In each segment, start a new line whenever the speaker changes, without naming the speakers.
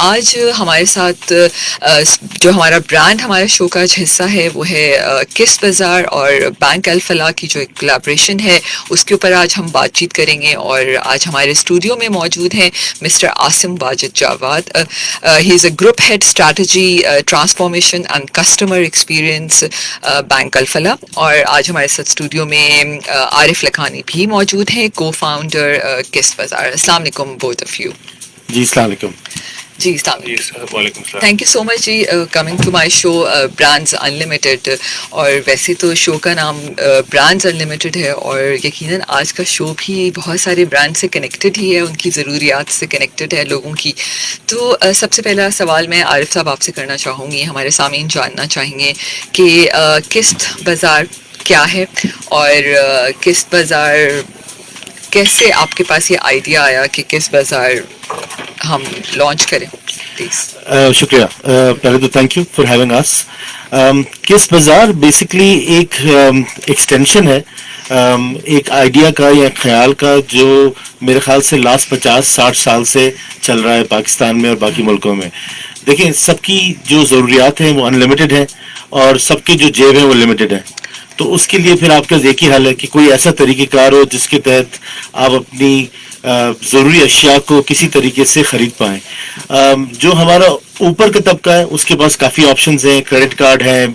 آج ہمارے ساتھ جو ہمارا برانڈ ہمارے شو کا حصہ ہے وہ ہے کس بازار اور بینک الفلاح کی جو ایک کولیبریشن ہے اس کے اوپر آج ہم بات چیت کریں گے. اور آج ہمارے اسٹوڈیو میں موجود ہیں mister Asim Wajid Jawad. He is a group head strategy transformation and customer experience bank Alfalah. اور آج ہمارے ساتھ اسٹوڈیو میں عارف لکھانی بھی موجود ہیں, کو فاؤنڈر کس بازار. السلام علیکم بوتھ آف یو.
جی السلام علیکم.
جی السلام علیکم.
وعلیکم السلام.
تھینک یو سو مچ جی coming to my show Brands Unlimited. اور ویسے تو شو کا نام برانڈز انلمیٹیڈ ہے اور یقیناً آج کا شو بھی بہت سارے برانڈ سے کنیکٹڈ ہی ہے, ان کی ضروریات سے کنیکٹڈ ہے لوگوں کی. تو سب سے پہلا سوال میں عارف صاحب آپ سے کرنا چاہوں گی. ہمارے سامعین جاننا چاہیں گے کہ قسط بازار کیا ہے اور قسط بازار کیسے آپ کے پاس یہ آئیڈیا آیا کہ کس بازار ہم لانچ کریں پلیز.
شکریہ. پہلے تو تھینک یو فار ہیونگ اس. کس بازار بیسکلی ایک ایکسٹینشن ہے ایک آئیڈیا کا یا خیال کا جو میرے خیال سے لاسٹ 50-60 سال سے چل رہا ہے پاکستان میں اور باقی ملکوں میں. دیکھیں سب کی جو ضروریات ہیں وہ انلمیٹڈ ہیں اور سب کے جو جیب ہیں وہ لمیٹڈ ہیں. تو اس کے لیے پھر آپ کا ایک ہی حل ہے کہ کوئی ایسا طریقہ کار ہو جس کے تحت آپ اپنی ضروری اشیاء کو کسی طریقے سے خرید پائیں. جو ہمارا اوپر کا طبقہ ہے اس کے پاس کافی آپشنز ہیں, کریڈٹ کارڈ ہیں,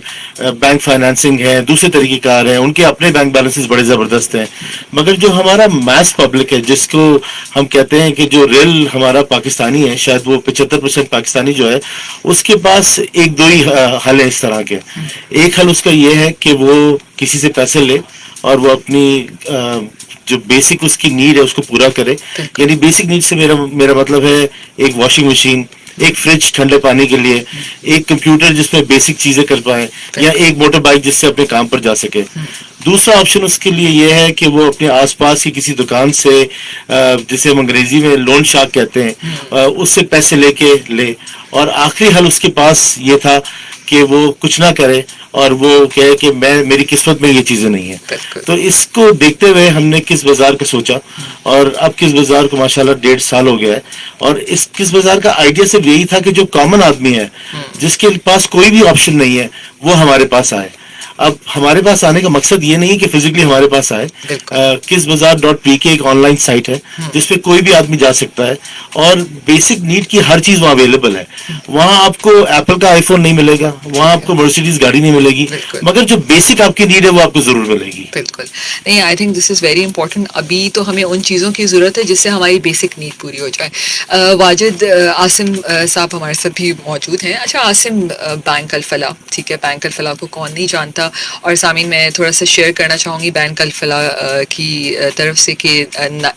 بینک فائنانسنگ ہے, دوسرے طریقے کار ہیں, ان کے اپنے بینک بیلنسز بڑے زبردست ہیں. مگر جو ہمارا میس پبلک ہے جس کو ہم کہتے ہیں کہ جو ریل ہمارا پاکستانی ہے, شاید وہ 75% پاکستانی جو ہے, اس کے پاس ایک دو ہی حل ہیں اس طرح کے. ایک حل اس کا یہ ہے کہ وہ کسی سے پیسے لے اور وہ اپنی جو بیسک اس کی نیڈ ہے اس کو پورا کرے. یعنی بیسک نیڈ سے میرا مطلب ہے ایک واشنگ مشین, ایک فریج ٹھنڈے پانی کے لیے, ایک کمپیوٹر جس میں بیسک چیزیں کر پائیں, یا ایک موٹر بائک جس سے اپنے کام پر جا سکے. دوسرا آپشن اس کے لیے یہ ہے کہ وہ اپنے آس پاس کی کسی دکان سے جسے ہم انگریزی میں لون شارک کہتے ہیں اس سے پیسے لے کے لے. اور آخری حل اس کے پاس یہ تھا کہ وہ کچھ نہ کرے اور وہ کہے کہ میری قسمت میں یہ چیزیں نہیں ہیں. تو اس کو دیکھتے ہوئے ہم نے کس بازار کا سوچا اور اب کس بازار کو ماشاءاللہ 1.5 سال ہو گیا ہے. اور اس کس بازار کا آئیڈیا صرف یہی تھا کہ جو کامن آدمی ہے جس کے پاس کوئی بھی آپشن نہیں ہے وہ ہمارے پاس آئے. اب ہمارے پاس آنے کا مقصد یہ نہیں کہ فزیکلی ہمارے پاس آئے. کس بازار .pk ایک آن لائن سائٹ ہے جس پہ کوئی بھی آدمی جا سکتا ہے اور بیسک نیڈ کی ہر چیز وہاں اویلیبل ہے. وہاں آپ کو ایپل کا آئی فون نہیں ملے گا, وہاں آپ کو مرسیڈیز گاڑی نہیں ملے گی, مگر جو بیسک آپ کی نیڈ ہے وہ آپ کو ضرور ملے گی.
بالکل نہیں, I think this is very important. ابھی تو ہمیں ان چیزوں کی ضرورت ہے جس سے ہماری بیسک نیڈ پوری ہو جائے. واجد عاصم صاحب ہمارے ساتھ بھی موجود ہیں. اچھا عاصم, بینک الفلاح, ٹھیک ہے, بینک الفلاح کو کون نہیں جانتا, اور سامعین میں تھوڑا سا شیئر کرنا چاہوں گی بینک الفلاح کی طرف سے کہ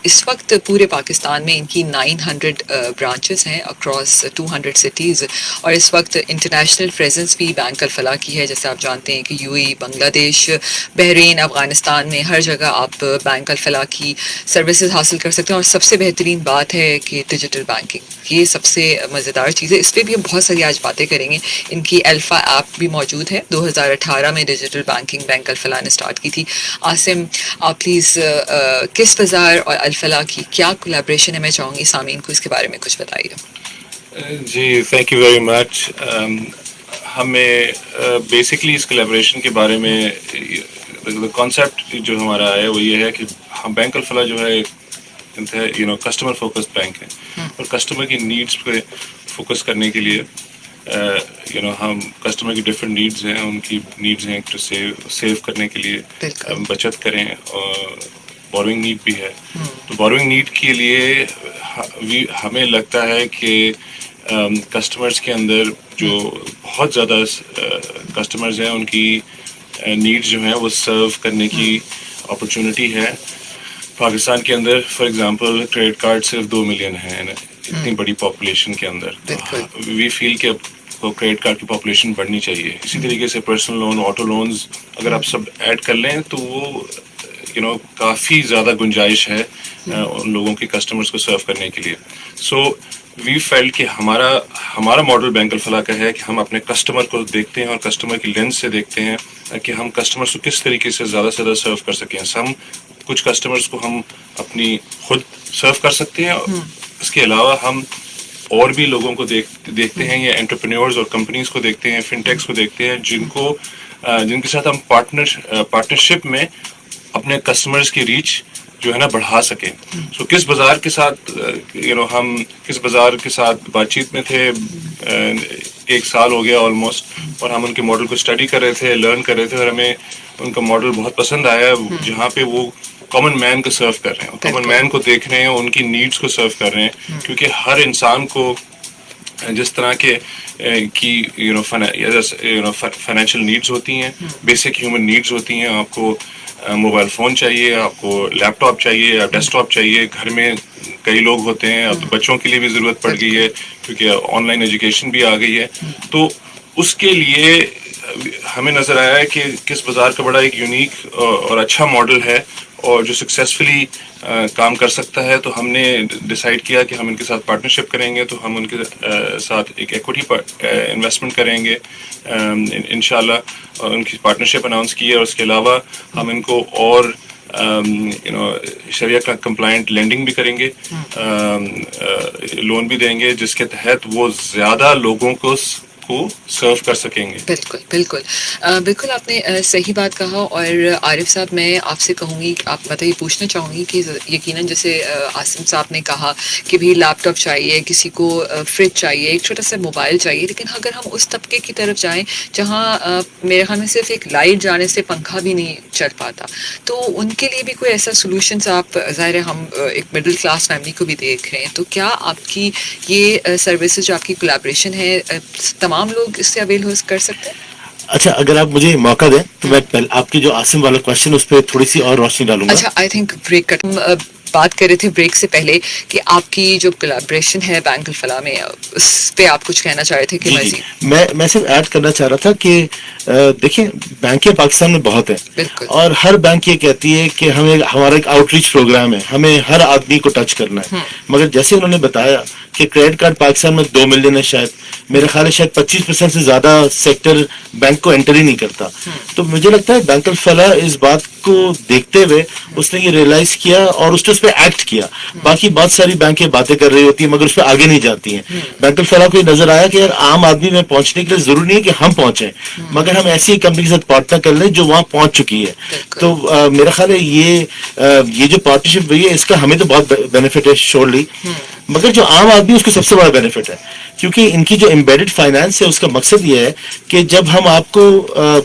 اس وقت پورے پاکستان میں ان کی 900 برانچز ہیں اکراس 200 سٹیز, اور اس وقت انٹرنیشنل پریزنس بھی بینک الفلاح کی ہے. جیسے آپ جانتے ہیں کہ UAE, بنگلہ دیش, بحرین, افغانستان میں ہر جگہ آپ بینک الفلاح کی سروسز حاصل کر سکتے ہیں. اور سب سے بہترین بات ہے کہ ڈیجیٹل بینکنگ, یہ سب سے مزیدار چیز ہے. اس پہ بھی ہم بہت ساری آج باتیں کریں گے. ان کی الفا ایپ بھی موجود ہے, 2018 میں ڈیجیٹل بینکنگ بینک الفلاح نے اسٹارٹ کی تھی. عاصم آپ پلیز کس بازار اور الفلاح کی کیا کولیبریشن ہے, میں چاہوں گی سامعین کو اس کے بارے میں کچھ بتائیے.
جی تھینک یو ویری مچ. ہمیں بیسکلی اس کولیبریشن کے بارے میں کانسیپٹ جو ہمارا ہے وہ یہ ہے کہ ہم بینک الفلاح جو ہے کسٹمر فوکسڈ بینک ہے, اور کسٹمر کی نیڈس پہ فوکس کرنے کے لیے ہم کسٹمر کی ڈفرینٹ نیڈز ہیں, ان کی نیڈز ہیں کہ سیو کرنے کے لیے بچت کریں, اور بوروئنگ نیڈ بھی ہے. تو بوروئنگ نیڈ کے لیے ہمیں لگتا ہے کہ کسٹمرز کے اندر جو بہت زیادہ کسٹمرز ہیں ان کی نیڈز جو ہیں وہ سرو کرنے کی اپرچونٹی ہے. پاکستان کے اندر فار ایگزامپل کریڈٹ کارڈ صرف 2 ملین ہیں اتنی بڑی پاپولیشن کے اندر. وی فیل کہ کریڈٹ کارڈ کی پاپولیشن بڑھنی چاہیے. اسی طریقے سے پرسنل لون, آٹو لونز اگر آپ سب ایڈ کر لیں تو وہ کافی زیادہ گنجائش ہے ان لوگوں کے کسٹمرز کو سرو کرنے کے لیے. سو وی فیل کہ ہمارا ماڈل بینک الفلاح کا ہے کہ ہم اپنے کسٹمر کو دیکھتے ہیں اور کسٹمر کی لینس سے دیکھتے ہیں کہ ہم کسٹمرز کو کس طریقے سے زیادہ سے زیادہ سرو کر سکیں. کچھ کسٹمرز کو ہم اپنی خود سرو کر سکتے ہیں, اس کے علاوہ ہم اور بھی لوگوں کو دیکھتے ہیں, یا انٹرپرینیورز اور کمپنیز کو دیکھتے ہیں, فنٹیکس کو دیکھتے ہیں, جن کے ساتھ ہم پارٹنرشپ میں اپنے کسٹمرز کی ریچ جو ہے نا بڑھا سکیں. سو کس بازار کے ساتھ ہم کس بازار کے ساتھ بات چیت میں تھے, 1 سال ہو گیا آلموسٹ, اور ہم ان کے ماڈل کو اسٹڈی کر رہے تھے, لرن کر رہے تھے, اور ہمیں ان کا ماڈل بہت پسند آیا, جہاں پہ وہ کامن مین کو سرو کر رہے ہیں, کامن مین کو دیکھ رہے ہیں, ان کی نیڈس کو سرو کر رہے ہیں, کیونکہ ہر انسان کو جس طرح کے کی فائنینشیل نیڈز ہوتی ہیں, بیسک ہیومن نیڈز ہوتی ہیں. آپ کو موبائل فون چاہیے, آپ کو لیپ ٹاپ چاہیے یا ڈیسک ٹاپ چاہیے, گھر میں کئی لوگ ہوتے ہیں, اب تو بچوں کے لیے بھی ضرورت پڑ گئی ہے کیونکہ آن لائن ایجوکیشن بھی آ گئی ہے. تو اس کے لیے ہمیں نظر آیا ہے کہ کس بازار کا بڑا ایک یونیک اور اچھا ماڈل ہے اور جو سکسیزفلی کام کر سکتا ہے. تو ہم نے ڈیسائیڈ کیا کہ ہم ان کے ساتھ پارٹنرشپ کریں گے, تو ہم ان کے ساتھ ایک ایکوٹی انویسٹمنٹ کریں گے انشاءاللہ, اور ان کی پارٹنرشپ اناؤنس کی ہے. اور اس کے علاوہ ہم ان کو اور شریعہ کا کمپلائنٹ لینڈنگ بھی کریں گے, لون بھی دیں گے, جس کے تحت وہ زیادہ لوگوں کو سرو کر سکیں گے.
بالکل بالکل بالکل آپ نے صحیح بات کہا. اور عارف صاحب, میں آپ سے کہوں گی, آپ مطلب یہ پوچھنا چاہوں گی کہ یقیناً جیسے عاصم صاحب نے کہا کہ بھی لیپ ٹاپ چاہیے, کسی کو فریج چاہیے, ایک چھوٹا سا موبائل چاہیے, لیکن اگر ہم اس طبقے کی طرف جائیں جہاں میرے خیال میں صرف ایک لائٹ جانے سے پنکھا بھی نہیں چل پاتا, تو ان کے لیے بھی کوئی ایسا سولوشنس آپ, ظاہر ہے ہم ایک مڈل کلاس فیملی کو بھی دیکھ رہے ہیں, تو کیا آپ کی یہ سروسز جو آپ کی کولیبریشن ہے تمام لوگ اس سے اویل کر سکتے ہیں؟
اچھا, اگر آپ مجھے موقع دیں تو میں آپ کی جو عاصم والا کوشچن اس پہ تھوڑی سی اور روشنی ڈالوں گا.
اچھا, آئی تھنک بریک بات کر رہے تھے بریک سے پہلے کہ آپ کی جو کولیبریشن ہے بینک الفلاح میں, اس پہ آپ کچھ کہنا چاہ رہے تھے کہ
جی, میں صرف ایڈ کرنا چاہ رہا تھا کہ دیکھیں بینکیں پاکستان میں بہت ہیں, اور ہر بینک یہ کہتی ہے کہ ہمارا ایک آؤٹ ریچ پروگرام ہے, ہمیں ہر آدمی کو ٹچ کرنا ہے, مگر جیسے انہوں نے بتایا کہ کریڈٹ کارڈ پاکستان میں 2 ملین ہے, شاید میرا خیال ہے شاید 25% سے زیادہ سیکٹر بینک کو انٹر ہی نہیں کرتا. تو مجھے لگتا ہے بینک الفلاح اس بات کو دیکھتے ہوئے اس نے یہ ریئلائز کیا اور اس پہ ایکٹ کیا. باقی بہت ساری بینکیں باتیں کر رہی ہوتی ہیں مگر اس پہ آگے نہیں جاتی ہیں. بینک الفلاح کو یہ نظر آیا کہ یار عام آدمی میں پہنچنے کے لیے ضروری نہیں ہے کہ ہم پہنچیں, مگر ہم ایسی کمپنی کے ساتھ پارٹنر کر لیں جو وہاں پہنچ چکی ہے. تو میرا خیال ہے یہ جو پارٹنرشپ ہوئی ہے اس کا ہمیں تو بہت بینیفٹ ہے شیورلی, مگر جو عام آدمی اس کو سب سے بڑا بینیفٹ ہے, کیونکہ ان کی جو امبیڈڈ فائنانس ہے اس کا مقصد یہ ہے کہ جب ہم آپ کو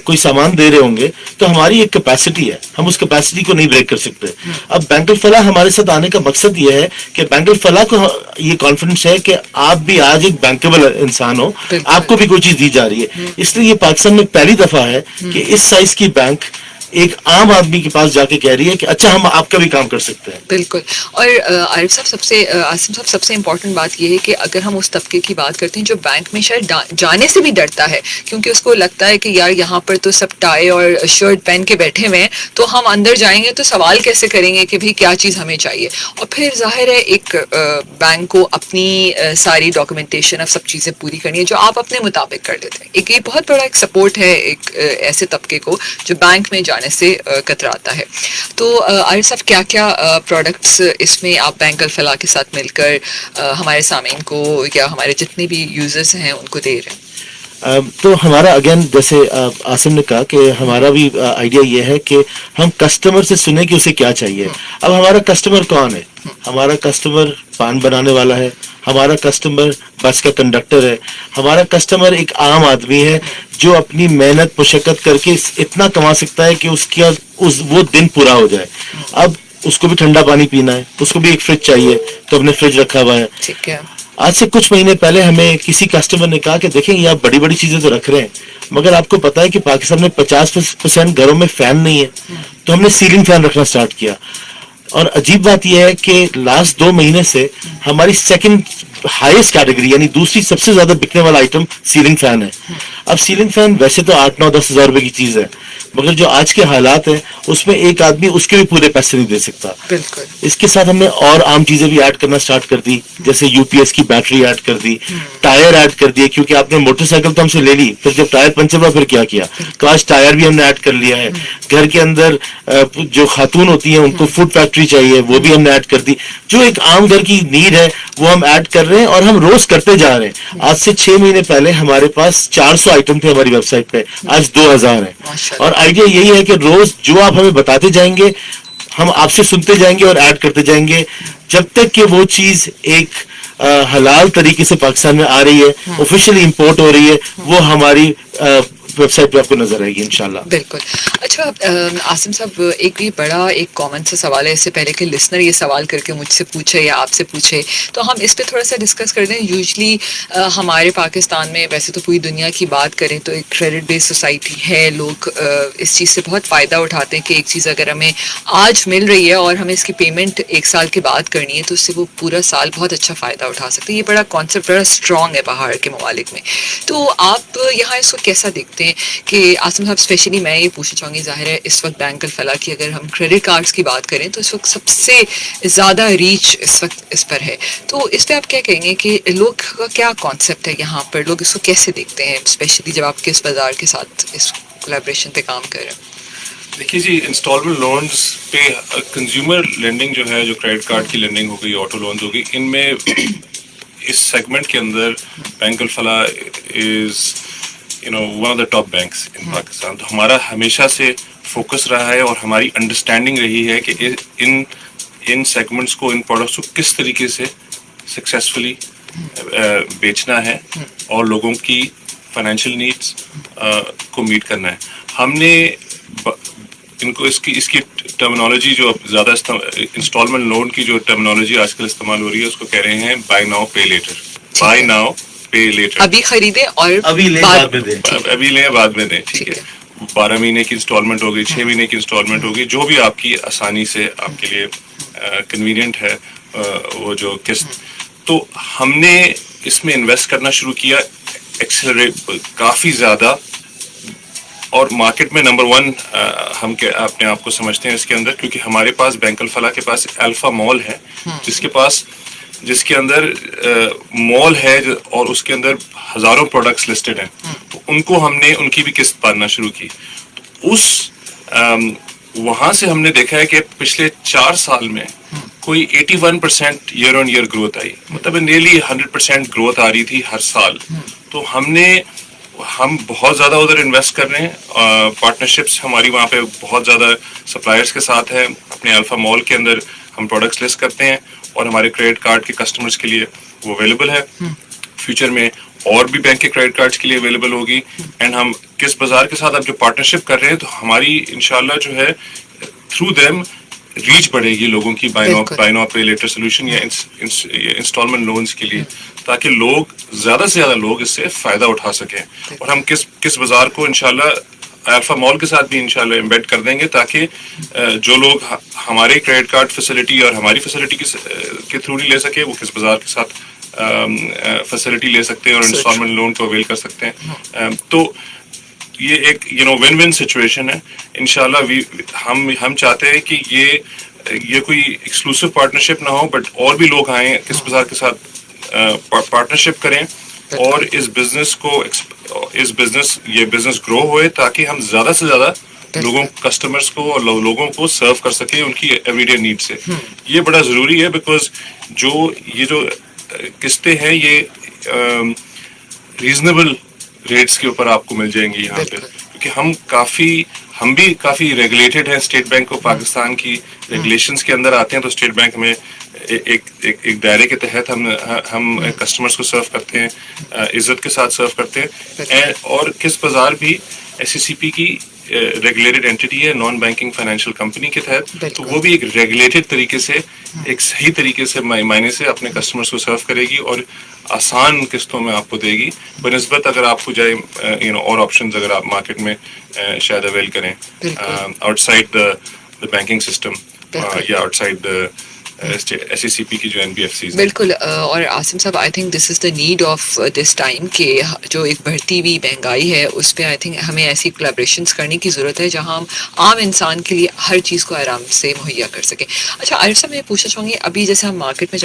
کوئی سامان دے رہے ہوں گے تو ہماری ایک کیپیسٹی ہے, ہم اس کیپیسٹی کو نہیں بریک کر سکتے. اب بینک الفلاح ہمارے ساتھ آنے کا مقصد یہ ہے کہ بینک الفلاح کو یہ کانفیڈنس ہے کہ آپ بھی آج ایک بینکیبل انسان ہو, آپ کو بھی کوئی چیز دی جا رہی ہے. اس لیے یہ پاکستان میں پہلی دفعہ ہے کہ اس سائز کی بینک ایک عام آدمی کے پاس جا کے کہہ رہی ہے کہ اچھا ہم آپ کا بھی کام کر سکتے ہیں.
بالکل. اور عارف صاحب عاصم صاحب سب سے امپورٹنٹ بات یہ ہے کہ اگر ہم اس طبقے کی بات کرتے ہیں جو بینک میں شاید جانے سے بھی ڈرتا ہے, کیونکہ اس کو لگتا ہے کہ یار یہاں پر تو سب ٹائی اور شرٹ پہن کے بیٹھے ہوئے ہیں, تو ہم اندر جائیں گے تو سوال کیسے کریں گے کہ بھائی کیا چیز ہمیں چاہیے. اور پھر ظاہر ہے ایک بینک کو اپنی ساری ڈاکومنٹیشن اب سب چیزیں پوری کرنی ہے جو آپ اپنے مطابق کر لیتے ہیں. ایک یہ بہت بڑا ایک سپورٹ ہے ایک ایسے طبقے کو جو بینک میں جانے سے کتراتا ہے. تو عارف صاحب کیا کیا پروڈکٹس اس میں آپ بینک الفلاح کے ساتھ مل کر ہمارے سامعین کو یا ہمارے جتنے بھی یوزرز ہیں ان کو دے رہے ہیں؟
تو ہمارا اگین جیسے عاصم نے کہا کہ ہمارا بھی آئیڈیا یہ ہے کہ ہم کسٹمر سے سنیں کہ اسے کیا چاہیے. اب ہمارا کسٹمر کون ہے؟ ہمارا کسٹمر پان بنانے والا ہے, ہمارا کسٹمر بس کا کنڈکٹر ہے, ہمارا کسٹمر ایک عام آدمی ہے جو اپنی محنت مشقت کر کے اتنا کما سکتا ہے کہ وہ دن پورا ہو جائے. اب اس کو بھی ٹھنڈا پانی پینا ہے, اس کو بھی ایک فریج چاہیے, تو ہم نے فریج رکھا ہوا ہے.
ٹھیک ہے.
آج سے کچھ مہینے پہلے ہمیں کسی کسٹمر نے کہا کہ دیکھیں یہ آپ بڑی بڑی چیزیں تو رکھ رہے ہیں, مگر آپ کو پتا ہے کہ پاکستان میں 50% گھروں میں فین نہیں ہے, تو ہم نے سیلنگ فین رکھنا سٹارٹ کیا. اور عجیب بات یہ ہے کہ لاسٹ 2 مہینے سے ہماری سیکنڈ ہائیسٹ کیٹیگری یعنی دوسری سب سے زیادہ بکنے والا آئٹم سیلنگ فین ہے. اب سیلنگ فین ویسے تو 8-9-10 ہزار روپے کی چیز ہے, مگر جو آج کے حالات ہیں اس میں ایک آدمی اس کے بھی پورے پیسے نہیں دے سکتا.
بالکل.
اس کے ساتھ ہم نے اور عام چیزیں بھی ایڈ کرنا سٹارٹ کر دی, جیسے UPS کی بیٹری ایڈ کر دی, ٹائر ایڈ کر دیے, کیونکہ آپ نے موٹر سائیکل تو ہم سے لے لی, پھر جب ٹائر پنچر ہوا پھر کیا تو آج ٹائر بھی ہم نے ایڈ کر لیا ہے. گھر کے اندر جو خاتون ہوتی ہیں ان کو فوڈ فیکٹری چاہیے, وہ بھی ہم نے ایڈ کر دی. جو ایک عام گھر کی نیڈ ہے وہ ہم ایڈ کر رہے ہیں اور ہم روز کرتے جا رہے ہیں. آج سے 6 مہینے پہلے ہمارے پاس 400 آئٹم تھے ہماری ویب سائٹ پہ, آج 2000 ہیں. اور آئیڈیا یہی ہے کہ روز جو آپ ہمیں بتاتے جائیں گے ہم آپ سے سنتے جائیں گے اور ایڈ کرتے جائیں گے, جب تک کہ وہ چیز ایک حلال طریقے سے پاکستان میں آ رہی ہے, آفیشیلی امپورٹ ہو رہی ہے, وہ ہماری ویب سائٹ پہ آپ کو نظر آئے گی انشاءاللہ.
بالکل. اچھا عاصم صاحب, ایک بھی بڑا ایک کامن سا سوال ہے, اس سے پہلے کہ لسنر یہ سوال کر کے مجھ سے پوچھے یا آپ سے پوچھے تو ہم اس پہ تھوڑا سا ڈسکس کر دیں. یوزلی ہمارے پاکستان میں, ویسے تو پوری دنیا کی بات کریں تو ایک کریڈٹ بیس سوسائٹی ہے, لوگ اس چیز سے بہت فائدہ اٹھاتے ہیں کہ ایک چیز اگر ہمیں آج مل رہی ہے اور ہمیں اس کی پیمنٹ 1 سال کے بعد کرنی ہے تو اس سے وہ پورا سال بہت اچھا فائدہ اٹھا سکتے ہیں. یہ بڑا کانسیپٹ بڑا اسٹرانگ ہے باہر کے ممالک میں. تو آپ یہاں اس کو کیسا دیکھتے ہیں کہ عاصم صاحب, اسپیشلی میں یہ پوچھنا چاہوں گی, ظاہر ہے اس وقت بینک الفلاح کی اگر ہم کریڈٹ کارڈز کی بات کریں تو اس وقت سب سے زیادہ ریچ اس وقت اس پر ہے, تو اس پہ آپ کیا کہیں گے کہ لوگ کا کیا کانسیپٹ ہے یہاں پر, لوگ اس کو کیسے دیکھتے ہیں, اسپیشلی جب آپ کس بازار کے ساتھ اس کولیبریشن پہ کام کر رہے ہیں؟
دیکھیے جی, انسٹالمنٹ لونز پہ کنزیومر لینڈنگ جو ہے, جو کریڈٹ کارڈ کی لینڈنگ ہو گئی, آٹو لونز ہو گئی, ان میں اس سیگمنٹ کے اندر bank Alfalah is one of the top banks ان پاکستان. تو ہمارا ہمیشہ سے فوکس رہا ہے اور ہماری انڈرسٹینڈنگ رہی ہے کہ ان سیگمنٹس کو, ان پروڈکٹس کو کس طریقے سے سکسیزفلی بیچنا ہے اور لوگوں کی فائنینشیل نیڈس کو میٹ کرنا ہے. ہم نے ان کو اس کی ٹرمینالوجی جو زیادہ انسٹالمنٹ لون کی جو ٹرمینالوجی آج کل استعمال ہو رہی ہے اس کو کہہ رہے ہیں by now pay later. By now pay later,
ابھی خریدیں اور
ابھی لیں
بعد میں دیں. ٹھیک ہے, 12 مہینے کی انسٹالمنٹ ہوگی, 6 مہینے کی انسٹالمنٹ ہوگی, جو بھی آپ کی آسانی سے آپ کے لیے کنوینئنٹ ہے وہ جو قسط. تو ہم نے اس میں انویسٹ کرنا شروع کیا ایکسلریٹ کافی زیادہ, اور مارکیٹ میں نمبر 1 ہم اپنے آپ کو سمجھتے ہیں اس کے اندر, کیونکہ ہمارے پاس بینک الفلاح کے پاس الفا مال ہے جس کے اندر مال ہے اور اس کے اندر ہزاروں پروڈکٹس لسٹڈ ہیں. تو ان کو ہم نے ان کی بھی قسط باننا شروع کی. وہاں سے ہم نے دیکھا ہے کہ پچھلے 4 سال میں کوئی 81% year on year growth I, مطلب نیرلی 100% گروتھ آ رہی تھی ہر سال. تو ہم بہت زیادہ ادھر انویسٹ کر رہے ہیں. پارٹنرشپس ہماری وہاں پہ بہت زیادہ سپلائرس کے ساتھ ہیں. اپنے الفا مال کے اندر ہم پروڈکٹس لسٹ کرتے ہیں اور ہمارے کریڈٹ کارڈ کے کسٹمرز کے لیے وہ اویلیبل ہے. فیوچر میں اور بھی بینک کے کریڈٹ کارڈز کے لیے اویلیبل ہوگی. اینڈ ہم کس بازار کے ساتھ اب جو پارٹنرشپ کر رہے ہیں تو ہماری انشاءاللہ جو ہے تھرو دیم ریچ بڑھے گی لوگوں کی by now pay later solution یا انسٹالمنٹ لونز کے لیے, تاکہ لوگ زیادہ سے زیادہ لوگ اس سے فائدہ اٹھا سکیں. اور ہم کس بازار کو انشاءاللہ الفا مال کے ساتھ بھی انشاءاللہ امبیڈ کر دیں گے, تاکہ جو لوگ ہمارے کریڈٹ کارڈ فیسلٹی اور ہماری فیسلٹی کے تھرو نہیں لے سکے, وہ کس بازار کے ساتھ فیسلٹی لے سکتے ہیں اور انسٹالمنٹ لون کو اویل کر سکتے ہیں. تو یہ ایک ون ون سچویشن ہے. انشاءاللہ ہم چاہتے ہیں کہ یہ کوئی ایکسکلوسیو پارٹنرشپ نہ ہو, بٹ اور بھی لوگ آئیں کس بازار کے ساتھ پارٹنرشپ کریں اور اس بزنس گرو ہوئے, تاکہ ہم زیادہ سے زیادہ لوگوں کسٹمرز کو اور لوگوں کو سرو کر سکیں ان کی ایوری ڈے نیڈ سے. یہ بڑا ضروری ہے, بیکاز یہ جو قسطیں ہیں یہ ریزنیبل ریٹس کے اوپر آپ کو مل جائیں گی یہاں پہ, کیونکہ ہم بھی کافی ریگولیٹڈ ہیں. اسٹیٹ بینک آف پاکستان کی ریگولیشنز کے اندر آتے ہیں, تو اسٹیٹ بینک میں ایک دائرے کے تحت ہم کسٹمرز کو سرو کرتے ہیں, عزت کے ساتھ سرو کرتے ہیں. اور کس بازار بھی ایس سی سی پی کی ریگولیٹڈ اینٹی ہے نان بینکنگ فائنینشیل کمپنی کے تحت, تو وہ بھی ایک ریگولیٹڈ طریقے سے ایک صحیح طریقے سے معنی سے اپنے کسٹمرز کو سرو کرے گی اور آسان قسطوں میں آپ کو دے گی, بنسبت اگر آپ کو جائے اور آپشنز اگر آپ مارکیٹ میں شاید اویل کریں out side the banking system یا آؤٹ سائڈ ایس ای سی پی کی جو NBFCs.
بالکل. اور عاصم صاحب, I think this is the need of this time کہ جو ایک بڑھتی ہوئی مہنگائی ہے اس پہ آئی تھنک ہمیں ایسی کولیبریشنس کرنے کی ضرورت ہے جہاں ہم عام انسان کے لیے ہر چیز کو آرام سے مہیا کر سکیں. اچھا عارف صاحب, میں پوچھنا چاہوں گی, ابھی جیسے ہم مارکیٹ میں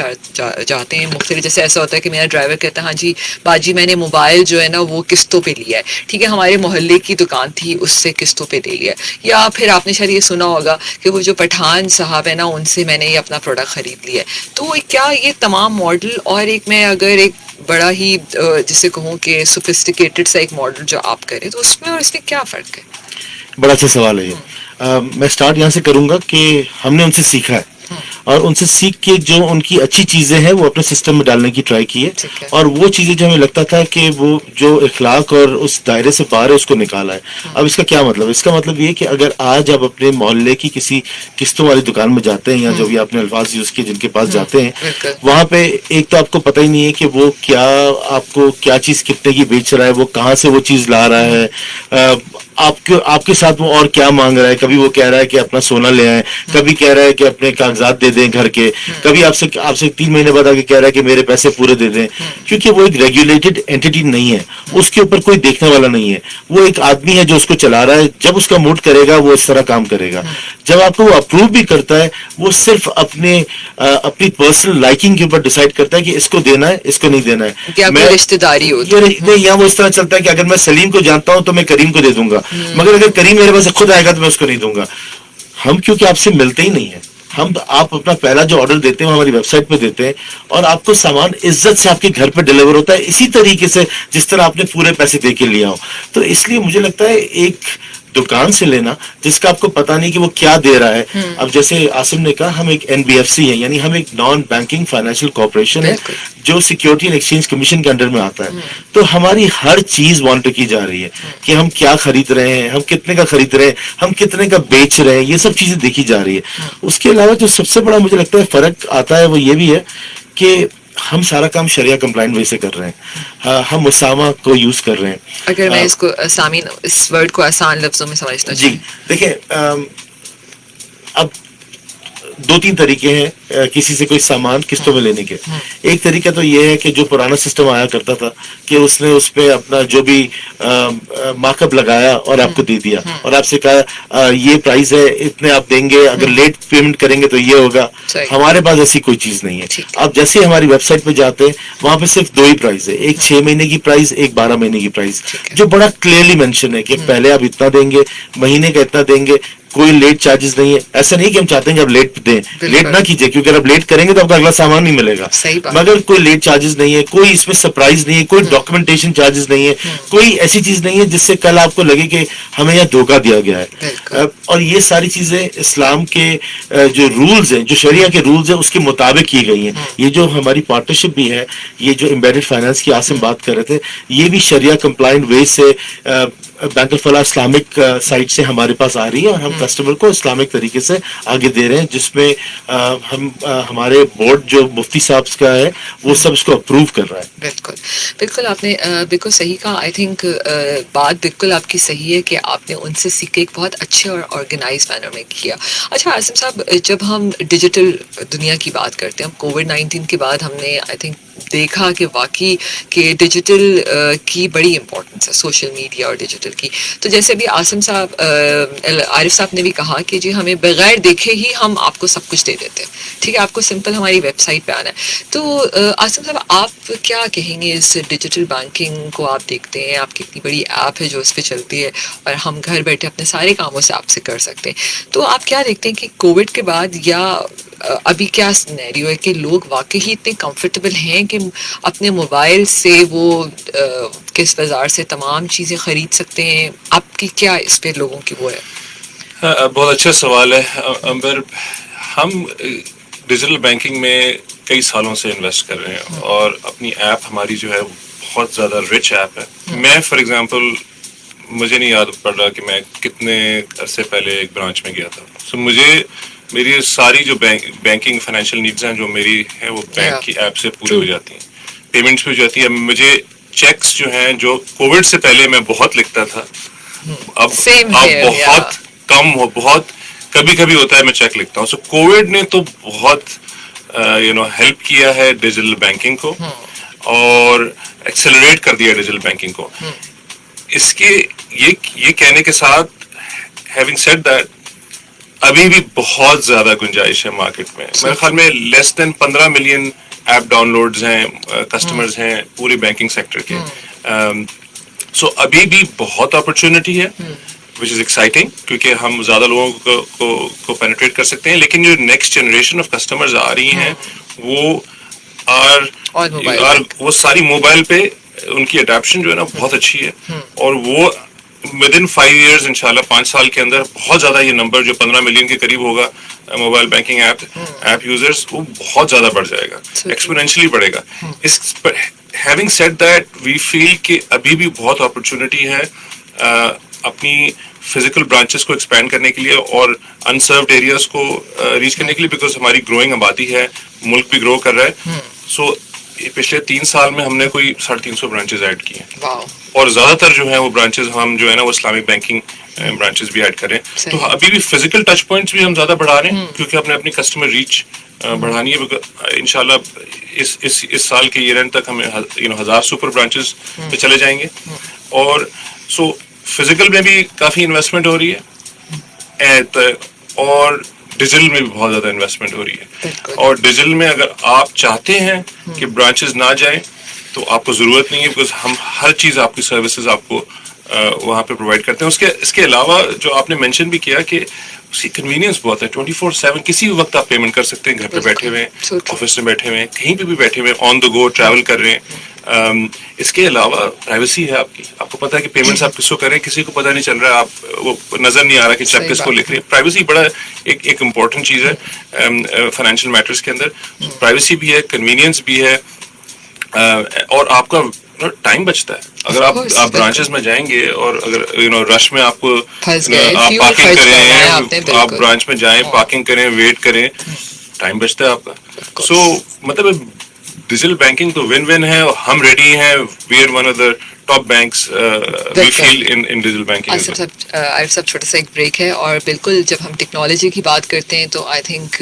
جاتے ہیں مختلف, جیسے ایسا ہوتا ہے کہ میرا ڈرائیور کہتا ہے ہاں جی باجی میں نے موبائل جو ہے نا وہ قسطوں پہ لیا ہے, ٹھیک ہے, ہمارے محلے کی دکان تھی اس سے قسطوں پہ لے لیا, یا پھر آپ نے شاید یہ سنا ہوگا کہ وہ جو پٹھان صاحب ہے نا ان سے میں نے یہ اپنا پروڈکٹ وغیرہ خرید لی ہے. تو کیا یہ تمام ماڈل اور ایک میں اگر ایک بڑا ہی جسے کہوں کہ سوفسٹیکیٹڈ سا ایک ماڈل جو آپ کریں تو اس میں اور اس میں کیا فرق ہے؟
بڑا اچھا سوال ہے یہ. میں سٹارٹ یہاں سے کروں گا کہ ہم نے ان سے سیکھا ہے اور ان سے سیکھ کے جو ان کی اچھی چیزیں ہیں وہ اپنے سسٹم میں ڈالنے کی ٹرائی کی ہے, اور وہ چیزیں جو ہمیں لگتا تھا کہ وہ جو اخلاق اور اس دائرے سے باہر ہے اس کو نکالا ہے. اب اس کا کیا مطلب؟ اس کا مطلب یہ کہ اگر آج آپ اپنے محلے کی کسی قسطوں والی دکان میں جاتے ہیں یا جو بھی آپ نے الفاظ یوز کیے جن کے پاس جاتے ہیں, وہاں پہ ایک تو آپ کو پتہ ہی نہیں ہے کہ وہ کیا آپ کو کیا چیز کتنے کی بیچ رہا ہے, وہ کہاں سے وہ چیز لا رہا ہے, آپ کے ساتھ وہ اور کیا مانگ رہا ہے. کبھی وہ کہہ رہا ہے کہ اپنا سونا لے آئیں, کبھی کہہ رہا ہے کہ اپنے کاغذات دے دیں گھر کے, کبھی آپ سے 3 مہینے بعد آ کے کہہ رہا ہے کہ میرے پیسے پورے دے دیں. کیونکہ وہ ایک ریگولیٹڈ اینٹی نہیں ہے, اس کے اوپر کوئی دیکھنے والا نہیں ہے. وہ ایک آدمی ہے جو اس کو چلا رہا ہے. جب اس کا موڈ کرے گا وہ اس طرح کام کرے گا. جب آپ کو وہ اپروو بھی کرتا ہے وہ صرف اپنی پرسنل لائکنگ کے اوپر ڈیسائیڈ کرتا ہے کہ اس کو دینا ہے اس کو نہیں دینا ہے.
میں رشتہ داری
نہیں, یہاں وہ اس طرح چلتا ہے کہ اگر میں سلیم کو جانتا ہوں تو میں کریم کو دے دوں گا, مگر اگر کریم میرے پاس خود آئے گا تو میں اس کو نہیں دوں گا. ہم کیونکہ آپ سے ملتے ہی نہیں ہیں, آپ اپنا پہلا جو آرڈر دیتے ہیں وہ ہماری ویب سائٹ پہ دیتے ہیں اور آپ کو سامان عزت سے آپ کے گھر پہ ڈیلیور ہوتا ہے اسی طریقے سے جس طرح آپ نے پورے پیسے دے کے لیا ہو. تو اس لیے مجھے لگتا ہے ایک دکان سے لینا جس کا آپ کو پتا نہیں کہ وہ کیا دے رہا ہے. اب جیسے آصم نے کہا ہم ایک NBFC ہیں, یعنی ہم ایک نان بینکنگ فائنینشیل کارپوریشن ہے جو سیکیورٹی اینڈ ایکسچینج کمیشن کے انڈر میں آتا ہے. تو ہماری ہر چیز مانیٹر کی جا رہی ہے کہ ہم کیا خرید رہے ہیں, ہم کتنے کا خرید رہے ہیں, ہم کتنے کا بیچ رہے ہیں, یہ سب چیزیں دیکھی جا رہی ہے. اس کے علاوہ جو سب سے بڑا مجھے لگتا ہے فرق آتا ہے وہ یہ بھی ہے کہ ہم سارا کام شریعہ کمپلائنٹ وے سے کر رہے ہیں, ہم مسامہ کو یوز کر رہے ہیں.
اگر میں اس کو سامعین اس ورڈ کو آسان لفظوں میں سمجھنا
جی دیکھیں, اب 2-3 طریقے ہیں کسی سے کوئی سامان قسطوں میں لینے کے. ایک طریقہ تو یہ ہے کہ جو پرانا سسٹم آیا کرتا تھا کہ اس نے اس پہ اپنا جو بھی مارک اپ لگایا اور آپ کو دے دیا اور آپ سے کہا یہ پرائز ہے اتنے آپ دیں گے, اگر لیٹ پیمنٹ کریں گے تو یہ ہوگا. ہمارے پاس ایسی کوئی چیز نہیں ہے. آپ جیسے ہی ہماری ویب سائٹ پہ جاتے ہیں وہاں پہ صرف 2 ہی پرائز ہے, ایک 6 مہینے کی پرائز, ایک 12 مہینے کی پرائز, جو بڑا کلیئرلی مینشن ہے کہ پہلے آپ اتنا دیں گے, مہینے کا اتنا دیں گے, کوئی لیٹ چارجز نہیں ہے. ایسا نہیں کہ ہم چاہتے ہیں کہ آپ لیٹ دیں, لیٹ نہ کیجیے کیونکہ اگر آپ لیٹ کریں گے تو آپ کو اگلا سامان نہیں ملے گا. مگر کوئی لیٹ چارجز نہیں ہے, کوئی اس میں سرپرائز نہیں ہے, کوئی ڈاکومنٹیشن چارجز نہیں ہے, کوئی ایسی چیز نہیں ہے جس سے کل آپ کو لگے کہ ہمیں یہاں دھوکہ دیا گیا ہے. اور یہ ساری چیزیں اسلام کے جو رولز ہیں, جو شریعہ کے رولز ہیں اس کے مطابق کی گئی ہیں. یہ جو ہماری پارٹنرشپ بھی ہے, یہ جو امبیڈڈ فائنانس کی آصم بات کر رہے تھے, یہ بھی شریعہ کمپلائنٹ وے سے بینک الفلاح اسلامک سائٹ سے ہمارے پاس آ رہی ہے اور ہم کسٹمر کو اسلامک طریقے سے آگے دے رہے ہیں, جس میں ہم ہمارے بورڈ جو مفتی صاحب کا ہے وہ سب اس کو اپروو کر رہا ہے.
بالکل بالکل آپ نے بالکل صحیح کہا. آئی تھنک بات بالکل آپ کی صحیح ہے کہ آپ نے ان سے سیکھ کے ایک بہت اچھے اور آرگنائز مینر میں کیا. اچھا عاصم صاحب, جب ہم ڈیجیٹل دنیا کی بات کرتے ہیں, ہم کووڈ-19 کے بعد ہم نے آئی تھنک دیکھا کہ واقعی کہ ڈیجیٹل کی بڑی امپورٹنس ہے, سوشل میڈیا اور ڈیجیٹل کی. تو جیسے بھی عاصم صاحب عارف صاحب نے بھی کہا کہ جی ہمیں بغیر دیکھے ہی ہم آپ کو سب کچھ دے دیتے ہیں, ٹھیک ہے, آپ کو سمپل ہماری ویب سائٹ پہ آنا ہے. تو عاصم صاحب آپ کیا کہیں گے اس ڈیجیٹل بینکنگ کو؟ آپ دیکھتے ہیں آپ کی اتنی بڑی ایپ ہے جو اس پہ چلتی ہے اور ہم گھر بیٹھے اپنے سارے کاموں سے آپ سے کر سکتے ہیں. تو آپ کیا دیکھتے ہیں کہ کووڈ کے بعد یا ابھی کیا سینیریو ہے کہ لوگ واقعی اتنے کمفرٹیبل ہیں کہ اپنے موبائل سے وہ کس بازار سے تمام چیزیں خرید سکتے ہیں؟ آپ کی کیا اس پہ لوگوں کی وہ ہے؟
بہت اچھا سوال ہے امبر. ہم ڈیجیٹل بینکنگ میں کئی سالوں سے انویسٹ کر رہے ہیں اور اپنی ایپ ہماری جو ہے بہت زیادہ رچ ایپ ہے. میں فار ایگزامپل مجھے نہیں یاد پڑ رہا کہ میں کتنے عرصے پہلے ایک برانچ میں گیا تھا. سو مجھے میری ساری جو بینکنگ فائنینشیل نیڈز ہیں جو میری ہیں وہ بینک کی ایپ سے پوری ہو جاتی ہیں, پیمنٹس بھی ہو جاتی ہیں. مجھے چیکس جو ہیں جو کووڈ سے پہلے میں بہت لکھتا تھا, اب بہت کم ہو, بہت کبھی کبھی ہوتا ہے میں چیک لکھتا ہوں. سو کووڈ نے تو بہت ہیلپ کیا ہے ڈیجیٹل بینکنگ کو اور ایکسلریٹ کر دیا ڈیجیٹل بینکنگ کو. اس کے یہ کہنے کے ساتھ ہیونگ سیڈ دیٹ ابھی بھی بہت زیادہ گنجائش ہے مارکیٹ میں. میرے خیال میں لیس دین 15 ملین ایپ ڈاؤن لوڈز ہیں, کسٹمرز ہیں پورے بینکنگ سیکٹر کے. سو ابھی بھی بہت اپرچونٹی ہے. which is exciting کیونکہ ہم زیادہ لوگوں کو پینیٹریٹ کر سکتے ہیں. لیکن جو نیکسٹ جنریشن آف کسٹمرز آ رہی ہیں وہ وہ ساری موبائل پہ ان کی اڈیپشن جو ہے نا بہت اچھی ہے, اور وہ ودن 5 ایئرز انشاءاللہ 5 سال کے اندر بہت زیادہ یہ نمبر جو 15 ملین کے قریب ہوگا موبائل بینکنگ ایپ یوزرز, وہ بہت زیادہ بڑھ جائے گا, ایکسپونینشلی بڑھے گا. ہیونگ سیڈ دیٹ وی فیل کہ ابھی بھی بہت اپرچونٹی ہے اپنی فزیکل برانچز کو ایکسپینڈ کرنے کے لیے اور انسروڈ ایریاز کو ریچ کرنے کے لیے, بیکاز ہماری گروئنگ آبادی ہے, ملک بھی گرو کر رہا ہے. سو پچھلے 3 سال میں ہم نے کوئی 350 برانچز ایڈ کی ہیں, اور زیادہ تر جو ہیں وہ برانچز ہم جو ہے نا وہ اسلامک بینکنگ برانچز بھی ایڈ کریں. تو ابھی بھی فزیکل ٹچ پوائنٹس بھی ہم زیادہ بڑھا رہے ہیں کیونکہ ہم نے اپنی کسٹمر ریچ بڑھانی ہے. انشاءاللہ اس سال کے ایئر اینڈ تک ہمیں 1000 سپر برانچز پہ چلے جائیں گے. اور سو فزیکل میں بھی کافی انویسٹمنٹ ہو رہی ہے اور ڈیجیٹل میں بھی بہت زیادہ انویسٹمنٹ ہو رہی ہے. اور ڈیجیٹل میں اگر آپ چاہتے ہیں کہ برانچز نہ جائیں تو آپ کو ضرورت نہیں ہے, بیکاز ہم ہر چیز آپ کی سروسز آپ کو وہاں پہ پرووائڈ کرتے ہیں. اس کے علاوہ جو آپ نے مینشن بھی کیا کہ اس کی کنوینئنس بہت ہے, 24/7 کسی بھی وقت آپ پیمنٹ کر سکتے ہیں, گھر پہ بیٹھے ہوئے, آفس میں بیٹھے ہوئے, کہیں پہ بھی بیٹھے ہوئے, آن دا گو ٹریول کر رہے ہیں. اس کے علاوہ پرائیویسی ہے آپ کی, آپ کو پتا ہے کہ پیمنٹس آپ کس کو کریں, کسی کو پتہ نہیں چل رہا, آپ وہ نظر نہیں آ رہا کہ چیک کس کو لکھ رہے ہیں. پرائیویسی بڑا ایک امپورٹنٹ چیز ہے فائنینشیل میٹرز کے اندر. پرائیویسی بھی ہے, کنوینئنس بھی ہے, اور آپ کا ٹائم بچتا ہے. اگر آپ برانچز میں جائیں گے اور اگر رش میں آپ کو آپ پارکنگ کریں, آپ برانچ میں جائیں, پارکنگ کریں, ویٹ کریں, ٹائم بچتا ہے آپ کا. سو مطلب ڈیجیٹل بینکنگ تو ون ون ہے, اور ہم ریڈی ہیں. We are one of the top banks we feel in digital banking.
Arif صاحب چھوٹا سا ایک بریک ہے, اور بالکل جب ہم ٹیکنالوجی کی بات کرتے ہیں تو آئی تھنک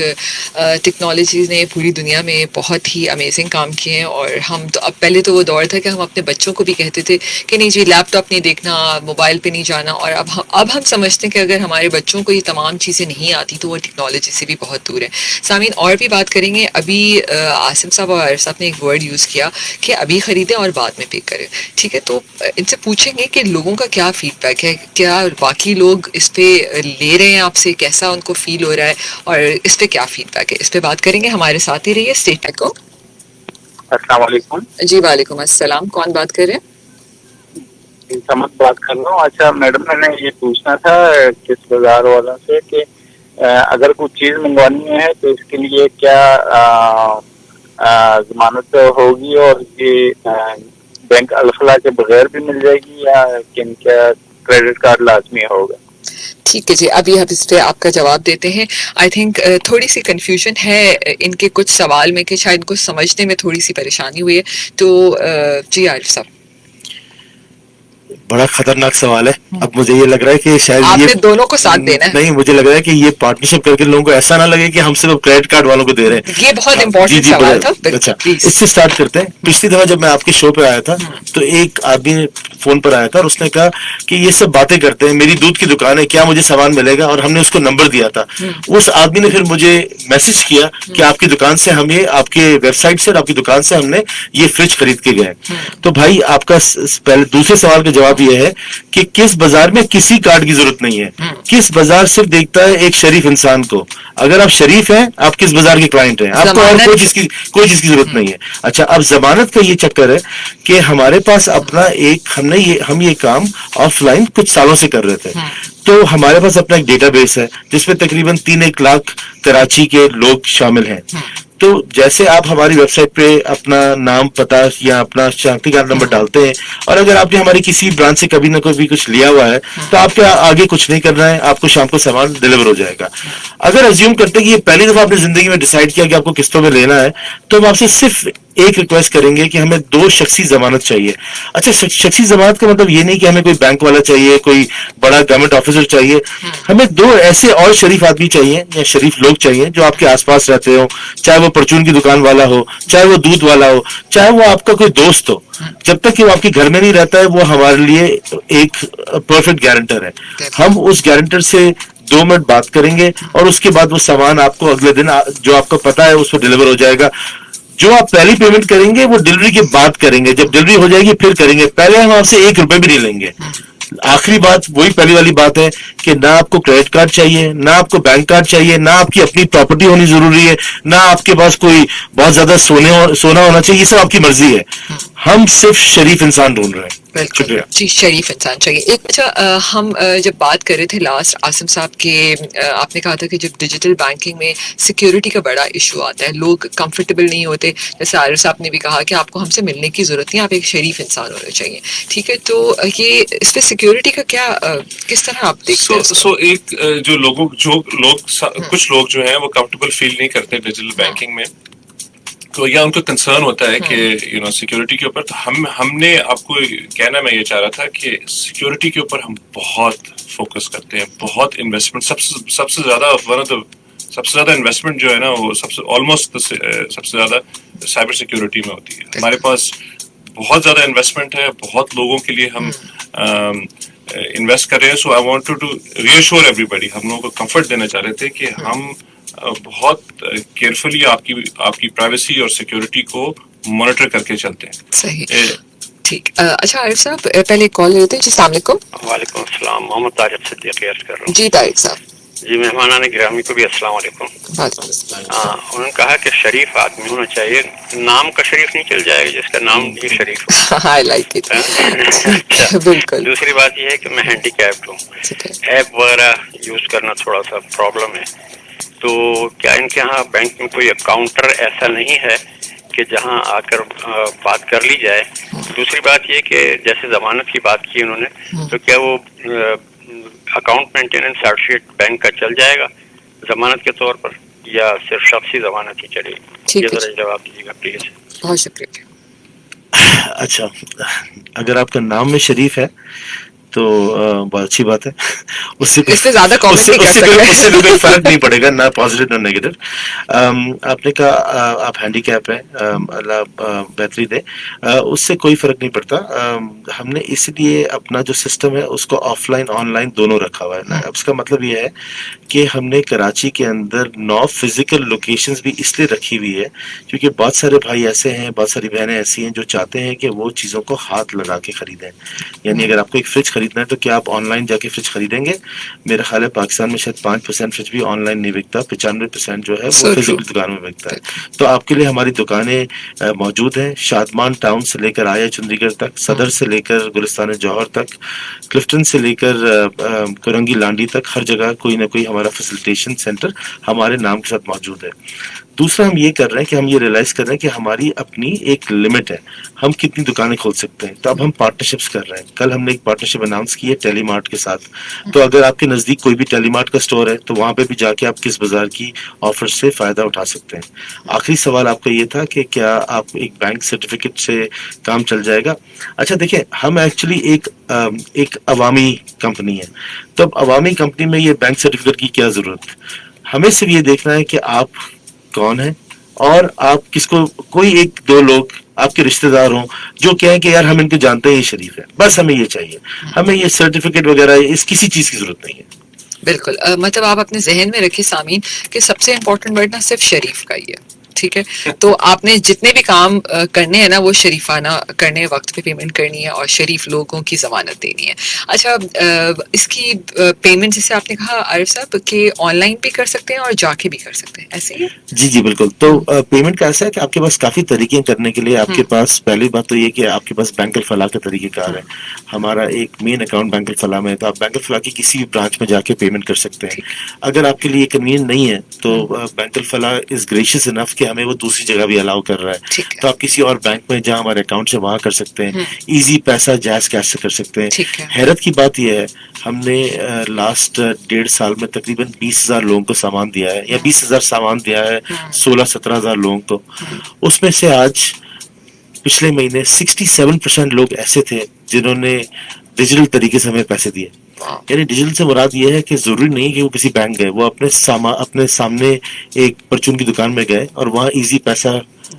ٹیکنالوجی نے پوری دنیا میں بہت ہی امیزنگ کام کیے ہیں. اور ہم تو اب پہلے تو وہ دور تھا کہ ہم اپنے بچوں کو بھی کہتے تھے کہ نہیں جی لیپ ٹاپ نہیں دیکھنا, موبائل پہ نہیں جانا, اور اب ہم سمجھتے ہیں کہ اگر ہمارے بچوں کو یہ تمام چیزیں نہیں آتی تو وہ ٹیکنالوجی سے بھی بہت دور ہے. سامعین اور بھی بات کریں گے. ابھی عاصم صاحب اور عارف صاحب نے ایک ورڈ یوز کیا کہ ابھی خریدیں اور بعد میں پے کریں, ٹھیک ہے. تو ان سے پوچھیں گے کہ لوگوں کا کیا فیڈ بیک ہے, کیا باقی لوگ اس پہ لے رہے ہیں آپ سے, کیسا ان کو فیل ہو رہا ہے, اور اس پہ کیا فیڈ بیک ہے, اس پہ بات کریں گے. ہمارے ساتھ ہی رہیے, اسٹے ٹیک کو.
السلام علیکم.
جی وعلیکم السلام, کون بات کر رہے ہیں؟
سمت بات کر رہا ہوں. اچھا میڈم, میں نے یہ پوچھنا تھا کس بازار والوں سے کہ اگر کوئی چیز منگوانی ہے تو اس کے لیے کیا ضمانت ہوگی, اور یہ بینک الفلاح کے بغیر بھی مل جائے گی, یا کیا کریڈٹ کارڈ لازمی ہوگا؟
ٹھیک ہے جی, ابھی ہم اس پہ آپ کا جواب دیتے ہیں. آئی تھنک تھوڑی سی کنفیوژن ہے ان کے کچھ سوال میں کہ شاید ان کو سمجھنے میں تھوڑی سی پریشانی ہوئی ہے. تو جی عارف صاحب,
بڑا خطرناک سوال ہے. اب مجھے یہ لگ رہا ہے کہ شاید
آپ
یہ
نے دونوں کو ساتھ دینا ہے.
نہیں, مجھے لگ رہا ہے کہ یہ پارٹنرشپ کر کے لوگوں کو ایسا نہ لگے کہ ہم صرف کریڈٹ کارڈ والوں کو دے رہے ہیں.
یہ بہت امپورٹنٹ سوال تھا.
اچھا, اس سے سٹارٹ کرتے ہیں. پچھلی دفعہ جب میں آپ کے شو پہ آیا تھا تو ایک آدمی نے فون پر آیا تھا اور اس نے کہا کہ یہ سب باتیں کرتے ہیں, میری دودھ کی دکان ہے, کیا مجھے سامان ملے گا, اور ہم نے اس کو نمبر دیا تھا. اس آدمی نے پھر مجھے میسج کیا کہ آپ کی دکان سے ہمیں, آپ کے ویب سائٹ سے اور آپ کی دکان سے ہم نے یہ فریج خرید کے گئے. تو بھائی آپ کا پہلے دوسرے سوال کا جواب یہ ہے کہ کس بازار میں کسی کارڈ کی ضرورت نہیں ہے. کس بازار صرف دیکھتا ہے ایک شریف انسان کو. اگر آپ شریف ہیں, آپ کس بازار کے کلائنٹ ہیں, آپ کو اور کوئی چیز کی ضرورت نہیں ہے. اچھا, اب ضمانت کا یہ چکر ہے کہ ہمارے پاس اپنا ایک ہم یہ کام آف لائن کچھ سالوں سے کر رہے تھے. تو ہمارے پاس اپنا ایک ڈیٹا بیس ہے جس میں تقریباً 3-1 لاکھ کراچی کے لوگ شامل ہیں. تو جیسے آپ ہماری ویب سائٹ پہ اپنا نام, پتہ یا اپنا شناختی کارڈ نمبر ڈالتے ہیں, اور اگر آپ نے ہماری کسی برانچ سے کبھی نہ کبھی کچھ لیا ہوا ہے تو آپ کے آگے کچھ نہیں کرنا ہے, آپ کو شام کو سامان ڈیلیور ہو جائے گا. اگر ازیوم کرتے ہیں کہ یہ پہلی دفعہ آپ نے زندگی میں ڈیسائیڈ کیا کہ آپ کو قسطوں میں لینا ہے, تو ہم آپ سے صرف ایک ریکویسٹ کریں گے کہ ہمیں 2 شخصی ضمانت چاہیے. اچھا, شخصی ضمانت کا مطلب یہ نہیں کہ ہمیں کوئی بینک والا چاہیے, کوئی بڑا گورنمنٹ آفیسر چاہیے. ہمیں 2 ایسے اور شریف آدمی چاہیے یا شریف لوگ چاہیے جو آپ کے آس پاس رہتے ہوں, چاہے وہ پرچون کی دکان والا ہو, چاہے وہ دودھ والا ہو, چاہے وہ آپ کا کوئی دوست ہو. جب تک کہ وہ آپ کے گھر میں نہیں رہتا ہے, وہ ہمارے لیے ایک پرفیکٹ گارنٹر ہے. ہم اس گارنٹر سے 2 منٹ بات کریں گے, اور اس کے بعد وہ سامان آپ کو اگلے دن جو آپ کو پتا ہے اس پہ ڈیلیور ہو جائے گا. جو آپ پہلی پیمنٹ کریں گے وہ ڈلیوری کے بعد کریں گے, جب ڈلیوری ہو جائے گی پھر کریں گے. پہلے ہم آپ سے 1 روپے بھی نہیں لیں گے. آخری بات وہی پہلی والی بات ہے کہ نہ آپ کو کریڈٹ کارڈ چاہیے، نہ آپ کو بینک کارڈ چاہیے، نہ آپ کی اپنی پراپرٹی ہونی ضروری ہے، نہ آپ کے پاس کوئی بہت زیادہ سونا ہونا چاہیے. یہ سب آپ کی مرضی ہے. ہم صرف شریف انسان ڈھونڈ رہے ہیں.
بالکل
شکریہ.
جی، شریف انسان چاہیے. ایک اچھا ہم جب بات کر رہے تھے لاسٹ عاصم صاحب کے، آپ نے کہا تھا کہ جب ڈیجیٹل بینکنگ میں سیکیورٹی کا بڑا ایشو آتا ہے، لوگ کمفرٹیبل نہیں ہوتے. جیسے عارف صاحب نے بھی کہا کہ آپ کو ہم سے ملنے کی ضرورت نہیں، آپ ایک شریف انسان ہونا چاہیے. ٹھیک ہے، تو یہ اس پہ سیکیورٹی کا کیا کس طرح آپ دیکھتے ہیں؟
سو ایک کچھ لوگ جو ہیں وہ کمفرٹیبل فیل نہیں کرتے ڈیجیٹل بینکنگ میں، تو یا ان کو کنسرن ہوتا ہے کہ سیکیورٹی کے اوپر. تو ہم نے آپ کو کہنا میں یہ چاہ رہا تھا کہ سیکیورٹی کے اوپر ہم بہت فوکس کرتے ہیں، بہت انویسٹمنٹ. سب سے زیادہ انویسٹمنٹ جو ہے نا وہ آلموسٹ سب سے زیادہ سائبر سیکیورٹی میں ہوتی ہے. ہمارے پاس بہت زیادہ انویسٹمنٹ ہے، بہت لوگوں کے لیے ہم انویسٹ کر رہے ہیں. So I want to reassure everybody, ہم لوگوں کو کمفرٹ دینا چاہ رہے تھے کہ ہم بہت کیئرفلی آپ کی پرائیویسی اور سیکیورٹی کو مانیٹر کر کے چلتے ہیں.
صحیح، ٹھیک. اچھا عارف صاحب پہلے کال لیتے ہیں. جی السلام علیکم.
وعلیکم السلام، محمد طارق صدیقی عرض کر رہا ہوں.
جی طارق صاحب.
جی مہمانان گرامی کو بھی السلام علیکم.
وعلیکم السلام.
انہوں نے کہا کہ شریف آدمی ہونا چاہیے، نام کا شریف نہیں چل جائے گا جس کا نام بھی شریف ہو.
I like it.
اچھا،
بالکل.
دوسری بات یہ ہے کہ میں ہینڈی کیپڈ ہوں، ایپ وغیرہ یوز کرنا تھوڑا سا پرابلم ہے. تو کیا ان کے یہاں بینک میں کوئی کاؤنٹر ایسا نہیں ہے کہ جہاں آ کر بات کر لی جائے؟ دوسری بات یہ کہ جیسے ضمانت کی بات کی انہوں نے، تو کیا وہ اکاؤنٹ مینٹیننس سرٹیفکیٹ بینک کا چل جائے گا ضمانت کے طور پر، یا صرف شخصی ضمانت ہی چلے گی؟ یہ ذرا جواب دیجیے گا پلیز.
بہت شکریہ.
اچھا، اگر آپ کا نام میں شریف ہے تو بہت اچھی بات ہے. اس سے
زیادہ
اس سے کوئی فرق نہیں پڑے گا، نہ پازیٹیو نہ نیگیٹو. آپ نے کہا آپ ہینڈی کیپ ہیں، اللہ بہتری دے، اس سے کوئی فرق نہیں پڑتا. ہم نے اس لیے اپنا جو سسٹم ہے اس کو آف لائن آن لائن دونوں رکھا ہوا ہے. اس کا مطلب یہ ہے کہ ہم نے کراچی کے اندر 9 فزیکل لوکیشنز بھی اس لیے رکھی ہوئی ہے کیونکہ بہت سارے بھائی ایسے ہیں، بہت ساری بہنیں ایسی ہیں جو چاہتے ہیں کہ وہ چیزوں کو ہاتھ لگا کے خریدیں. یعنی اگر آپ کو ایک فریج خریدنا ہے تو کیا آپ آن لائن جا کے فریج خریدیں گے؟ میرا خیال ہے پاکستان میں شاید 5% فریج بھی آن لائن نہیں بکتا، 95% جو ہے وہ فزیکل دکان میں بکتا ہے. تو آپ کے لیے ہماری دکانیں موجود ہیں، شادمان ٹاؤن سے لے کر آیا چندی گڑھ تک، صدر سے لے کر گلستان جوہر تک، کلفٹن سے لے کر کرنگی لانڈی تک، ہر جگہ کوئی نہ کوئی ہمارا فیسیلیٹیشن سینٹر ہمارے نام کے ساتھ موجود ہے. دوسرا ہم یہ کر رہے ہیں کہ ہم یہ ریئلائز کر رہے ہیں کہ ہماری اپنی ایک لمٹ ہے، ہم کتنی دکانیں کھول سکتے ہیں. تو اب ہم پارٹنرشپس کر رہے ہیں. کل ہم نے ایک پارٹنرشپ اناؤنس کی ہے ٹیلی مارٹ کے ساتھ. تو اگر آپ کے نزدیک کوئی بھی ٹیلی مارٹ کا اسٹور ہے تو وہاں پہ بھی جا کے آپ کس بازار کی آفر سے فائدہ اٹھا سکتے ہیں. آخری سوال آپ کا یہ تھا کہ کیا آپ ایک بینک سرٹیفکیٹ سے کام چل جائے گا؟ اچھا دیکھیں، ہم ایکچولی ایک عوامی کمپنی ہے. تو اب عوامی کمپنی میں یہ بینک سرٹیفکیٹ کی کیا ضرورت؟ ہمیں صرف یہ دیکھنا ہے کہ آپ کون ہیں اور آپ کس کو، کوئی ایک دو لوگ آپ کے رشتہ دار ہوں جو کہیں کہ یار ہم ان کو جانتے ہیں، یہ شریف ہے. بس ہمیں یہ چاہیے، ہمیں یہ سرٹیفکیٹ وغیرہ اس کسی چیز کی ضرورت نہیں ہے.
بالکل. مطلب آپ اپنے ذہن میں رکھیں سامعین کہ سب سے امپورٹنٹ ورڈ نہ صرف شریف کا ہی ہے. ٹھیک ہے، تو آپ نے جتنے بھی کام کرنے ہیں نا وہ شریفانہ کرنے، وقت پہ پیمنٹ کرنی ہے اور شریف لوگوں کی ضمانت دینی ہے. اچھا، اس کی پیمنٹ جیسے آپ نے کہا عارف صاحب کہ آن لائن بھی کر سکتے ہیں اور جا کے بھی کر سکتے ہیں، ایسے ہی؟
جی بالکل. تو پیمنٹ کا ایسا ہے کہ آپ کے پاس کافی طریقے کرنے کے لیے. آپ کے پاس پہلی بات تو یہ کہ آپ کے پاس بینک الفلاح کے طریقہ کار ہے. ہمارا ایک مین اکاؤنٹ بینک الفلاح میں ہے، تو آپ بینک الفلاح کی کسی بھی برانچ میں جا کے پیمنٹ کر سکتے ہیں. اگر آپ کے لیے کنوینئنٹ نہیں ہے تو بینک الفلاح از گریشیس انف کہ ہمیں وہ دوسری جگہ بھی الاؤ کر رہا ہے. تو آپ کسی اور بینک میں جہاں ہمارے اکاؤنٹ ہے وہاں کر سکتے ہیں. ایزی پیسہ جائز کیش سے کر سکتے ہیں. حیرت کی بات یہ ہے، ہم نے لاسٹ 1.5 سال میں تقریباً 20,000 لوگوں کو سامان دیا ہے، یا 20,000 سامان دیا ہے 16-17 ہزار لوگوں کو. اس میں سے آج پچھلے مہینے 67% لوگ ایسے تھے جنہوں نے ڈیجیٹل طریقے سے ہمیں پیسے دیے. یعنی ڈیجیٹل سے مراد یہ ہے کہ ضروری نہیں کہ وہ کسی بینک گئے، وہ اپنے سامنے ایک پرچون کی دکان میں گئے اور وہاں ایزی پیسہ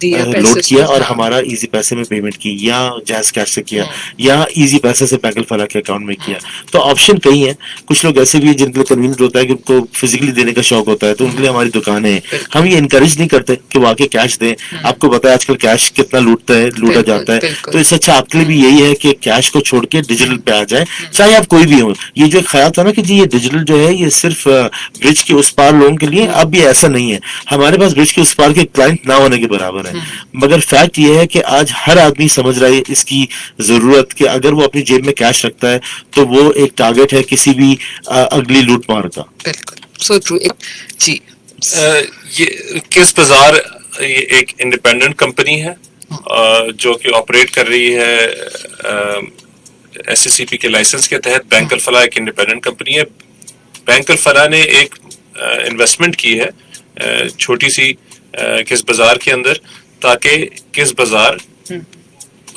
دیا
لوڈ
پیسے
کیا اور
ہاں۔
ہمارا ایزی پیسے میں پیمنٹ کی یا جہاز کیش سے کیا یا ایزی پیسے سے بینک الفلاح کے اکاؤنٹ میں کیا. تو آپشن کئی ہیں. کچھ لوگ ایسے بھی ہیں جن کے لیے کنوینئنٹ ہوتا ہے کہ ان کو فزیکلی دینے کا شوق ہوتا ہے, تو ان کے لیے ہماری دکانیں ہیں. ہم یہ انکریج نہیں کرتے کہ واقعی کیش دیں. آپ کو پتا ہے آج کل کیش کتنا لوٹا جاتا ہے, تو اس سے اچھا آپ کے لیے بھی یہی ہے کہ کیش کو چھوڑ کے ڈیجیٹل پہ آ جائیں, چاہے آپ کوئی بھی ہو. یہ جو خیال تھا نا کہ جی یہ ڈیجیٹل جو ہے یہ صرف برج کے اس پار لوگوں کے لیے, اب یہ ایسا نہیں ہے. ہمارے پاس برج کے اس پار کے کلائنٹ نہ ہونے کے برابر ہے, مگر فیکٹ یہ ہے کہ آج ہر آدمی سمجھ رہا ہے اس کی ضرورت کہ اگر وہ اپنی جیب میں کیش رکھتا ہے تو وہ ایک ٹارگٹ ہے کسی بھی اگلی لوٹ مار کا.
بالکل سو ٹرو. جی
یہ کس بازار ایک انڈیپینڈنٹ کمپنی ہے جو کہ آپریٹ کر رہی ہے ایس ایس سی پی کے لائسنس کے تحت. بینک الفلاح ایک انڈیپینڈنٹ کمپنی ہے. بینک الفلاح نے ایک انویسٹمنٹ کی ہے چھوٹی سی کس بازار کے اندر, تاکہ کس بازار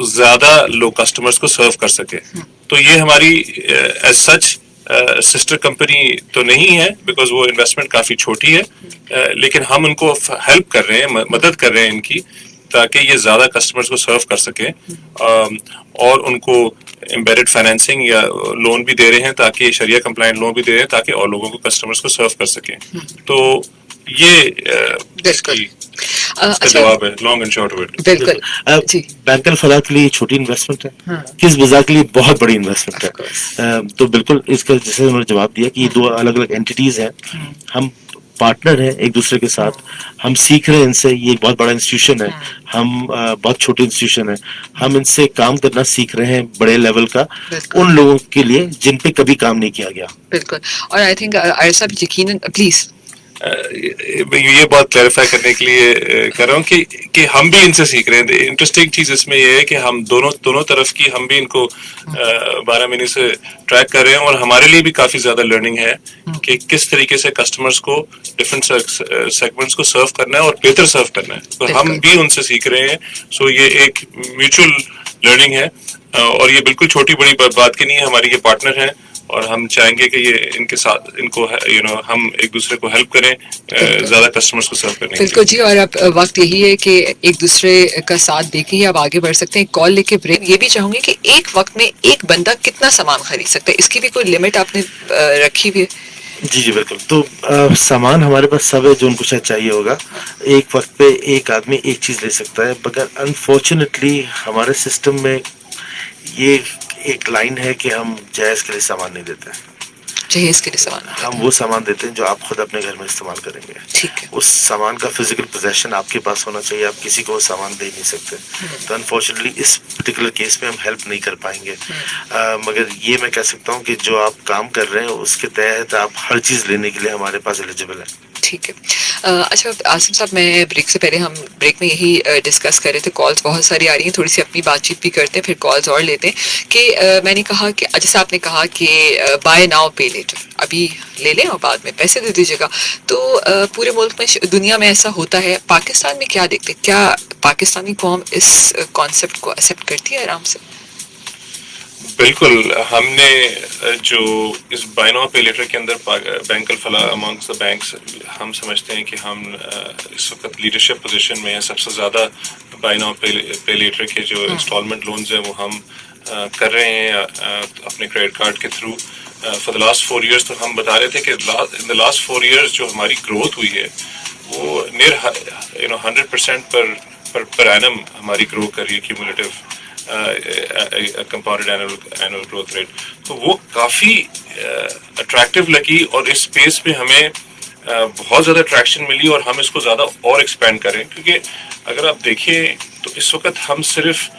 زیادہ لوگ کسٹمرز کو سرو کر سکے. تو یہ ہماری ایز سچ سسٹر کمپنی تو نہیں ہے, بیکاز وہ انویسٹمنٹ کافی چھوٹی ہے, لیکن ہم ان کو ہیلپ کر رہے ہیں, مدد کر رہے ہیں ان کی, تاکہ یہ زیادہ کسٹمرز کو سرو کر سکیں. اور ان کو امبیڈڈ فائنینسنگ یا لون بھی دے رہے ہیں, تاکہ شریعہ کمپلائنٹ لون بھی دے رہے ہیں, تاکہ اور لوگوں کو کسٹمرز کو سرو کر سکیں. تو یہ جواب ہے لانگ اینڈ شارٹ ورڈ.
بالکل جی.
بینک الفلاح کے لیے چھوٹی انویسٹمنٹ ہے, کس بازار کے لیے بہت بڑی انویسٹمنٹ ہے. تو بالکل اس کا جیسے انہوں نے جواب دیا کہ یہ دو الگ الگ اینٹیز ہیں, ہم پارٹنر ہیں ایک دوسرے کے ساتھ, ہم سیکھ رہے ہیں ان سے. یہ ایک بہت بڑا انسٹیٹیوشن ہے, ہم بہت چھوٹے انسٹیٹیوشن ہے, ہم ان سے کام کرنا سیکھ رہے ہیں بڑے لیول کا ان لوگوں کے لیے جن پہ کبھی کام نہیں کیا گیا.
بالکل. اور آئی تھنک عائشہ بھی یقیناً پلیز
یہ بات کلیریفائی کرنے کے لیے کر رہا ہوں کہ ہم بھی ان سے سیکھ رہے ہیں. انٹرسٹنگ چیز اس میں یہ ہے کہ ہم دونوں طرف کی, ہم بھی ان کو 12 مہینے سے ٹریک کر رہے ہیں, اور ہمارے لیے بھی کافی زیادہ لرننگ ہے کہ کس طریقے سے کسٹمرز کو ڈفرینٹ سیگمنٹس کو سرو کرنا ہے اور بہتر سرو کرنا ہے. تو ہم بھی ان سے سیکھ رہے ہیں. سو یہ ایک میوچل لرننگ ہے, اور یہ بالکل چھوٹی بڑی بات کی نہیں ہے. ہماری یہ پارٹنر ہیں, اور ہم چاہیں گے کہ یہ ان کے ساتھ ان کو ہم ایک دوسرے کو ہیلپ کریں زیادہ کسٹمرز کو سرو کرنے.
بالکل جی. اور اب وقت یہی ہے کہ ایک دوسرے کا ساتھ دے کے ہی آپ آگے بڑھ سکتے ہیں. کال لے کے بریک. یہ بھی چاہوں گی کہ ایک وقت میں ایک بندہ کتنا سامان خرید سکتا ہے, اس کی بھی کوئی لمٹ آپ نے رکھی ہوئی ہے؟
جی بالکل. تو سامان ہمارے پاس سب ہے جو ان کو شاید چاہیے ہوگا. ایک وقت پہ ایک آدمی ایک چیز لے سکتا ہے, مگر انفارچونیٹلی ہمارے سسٹم میں یہ ایک لائن ہے کہ ہم جہیز کے لیے سامان نہیں دیتے.
جہیز کے لیے سامان
ہم وہ سامان دیتے ہیں جو آپ خود اپنے گھر میں استعمال کریں گے.
ٹھیک ہے.
اس سامان کا فزیکل پوزیشن آپ کے پاس ہونا چاہیے, آپ کسی کو وہ سامان دے نہیں سکتے. تو انفارچونیٹلی اس پرٹیکولر کیس میں ہم ہیلپ نہیں کر پائیں گے, مگر یہ میں کہہ سکتا ہوں کہ جو آپ کام کر رہے ہیں اس کے تحت آپ ہر چیز لینے کے لیے ہمارے پاس ایلیجیبل ہے.
ٹھیک ہے. اچھا عاصم صاحب, میں بریک سے پہلے ہم بریک میں یہی ڈسکس کر رہے تھے, کالز بہت ساری آ رہی ہیں, تھوڑی سی اپنی بات چیت بھی کرتے ہیں, پھر کالز اور لیتے ہیں. کہ میں نے کہا کہ جیسے آپ نے کہا کہ بائی ناؤ پے لیٹر, ابھی لے لیں اور بعد میں پیسے دے دیجیے گا. تو پورے ملک میں دنیا میں ایسا ہوتا ہے, پاکستان میں کیا دیکھتے, کیا پاکستانی قوم اس کانسیپٹ کو ایکسیپٹ کرتی ہے آرام سے؟
بالکل. ہم نے جو اس بائی ناؤ پے لیٹر کے اندر bank Alfalah amongst the banks, ہم سمجھتے ہیں کہ ہم اس وقت لیڈرشپ پوزیشن میں ہیں. سب سے زیادہ بائی ناؤ پے لیٹر کے جو انسٹالمنٹ لونز ہیں وہ ہم کر رہے ہیں اپنے کریڈٹ کارڈ کے through for the last 4 years. تو ہم بتا رہے تھے کہ ان دا لاسٹ 4 ایئرس جو ہماری گروتھ ہوئی ہے وہ نیئر 100% پر اینم ہماری گرو کر رہی ہے, کیومولیٹو کمپاؤنڈڈ اینول گروتھ ریٹ. تو وہ کافی اٹریکٹیو لگی, اور اس اسپیس میں ہمیں بہت زیادہ اٹریکشن ملی, اور ہم اس کو زیادہ اور ایکسپینڈ کریں. کیونکہ اگر آپ دیکھیں تو اس وقت ہم صرف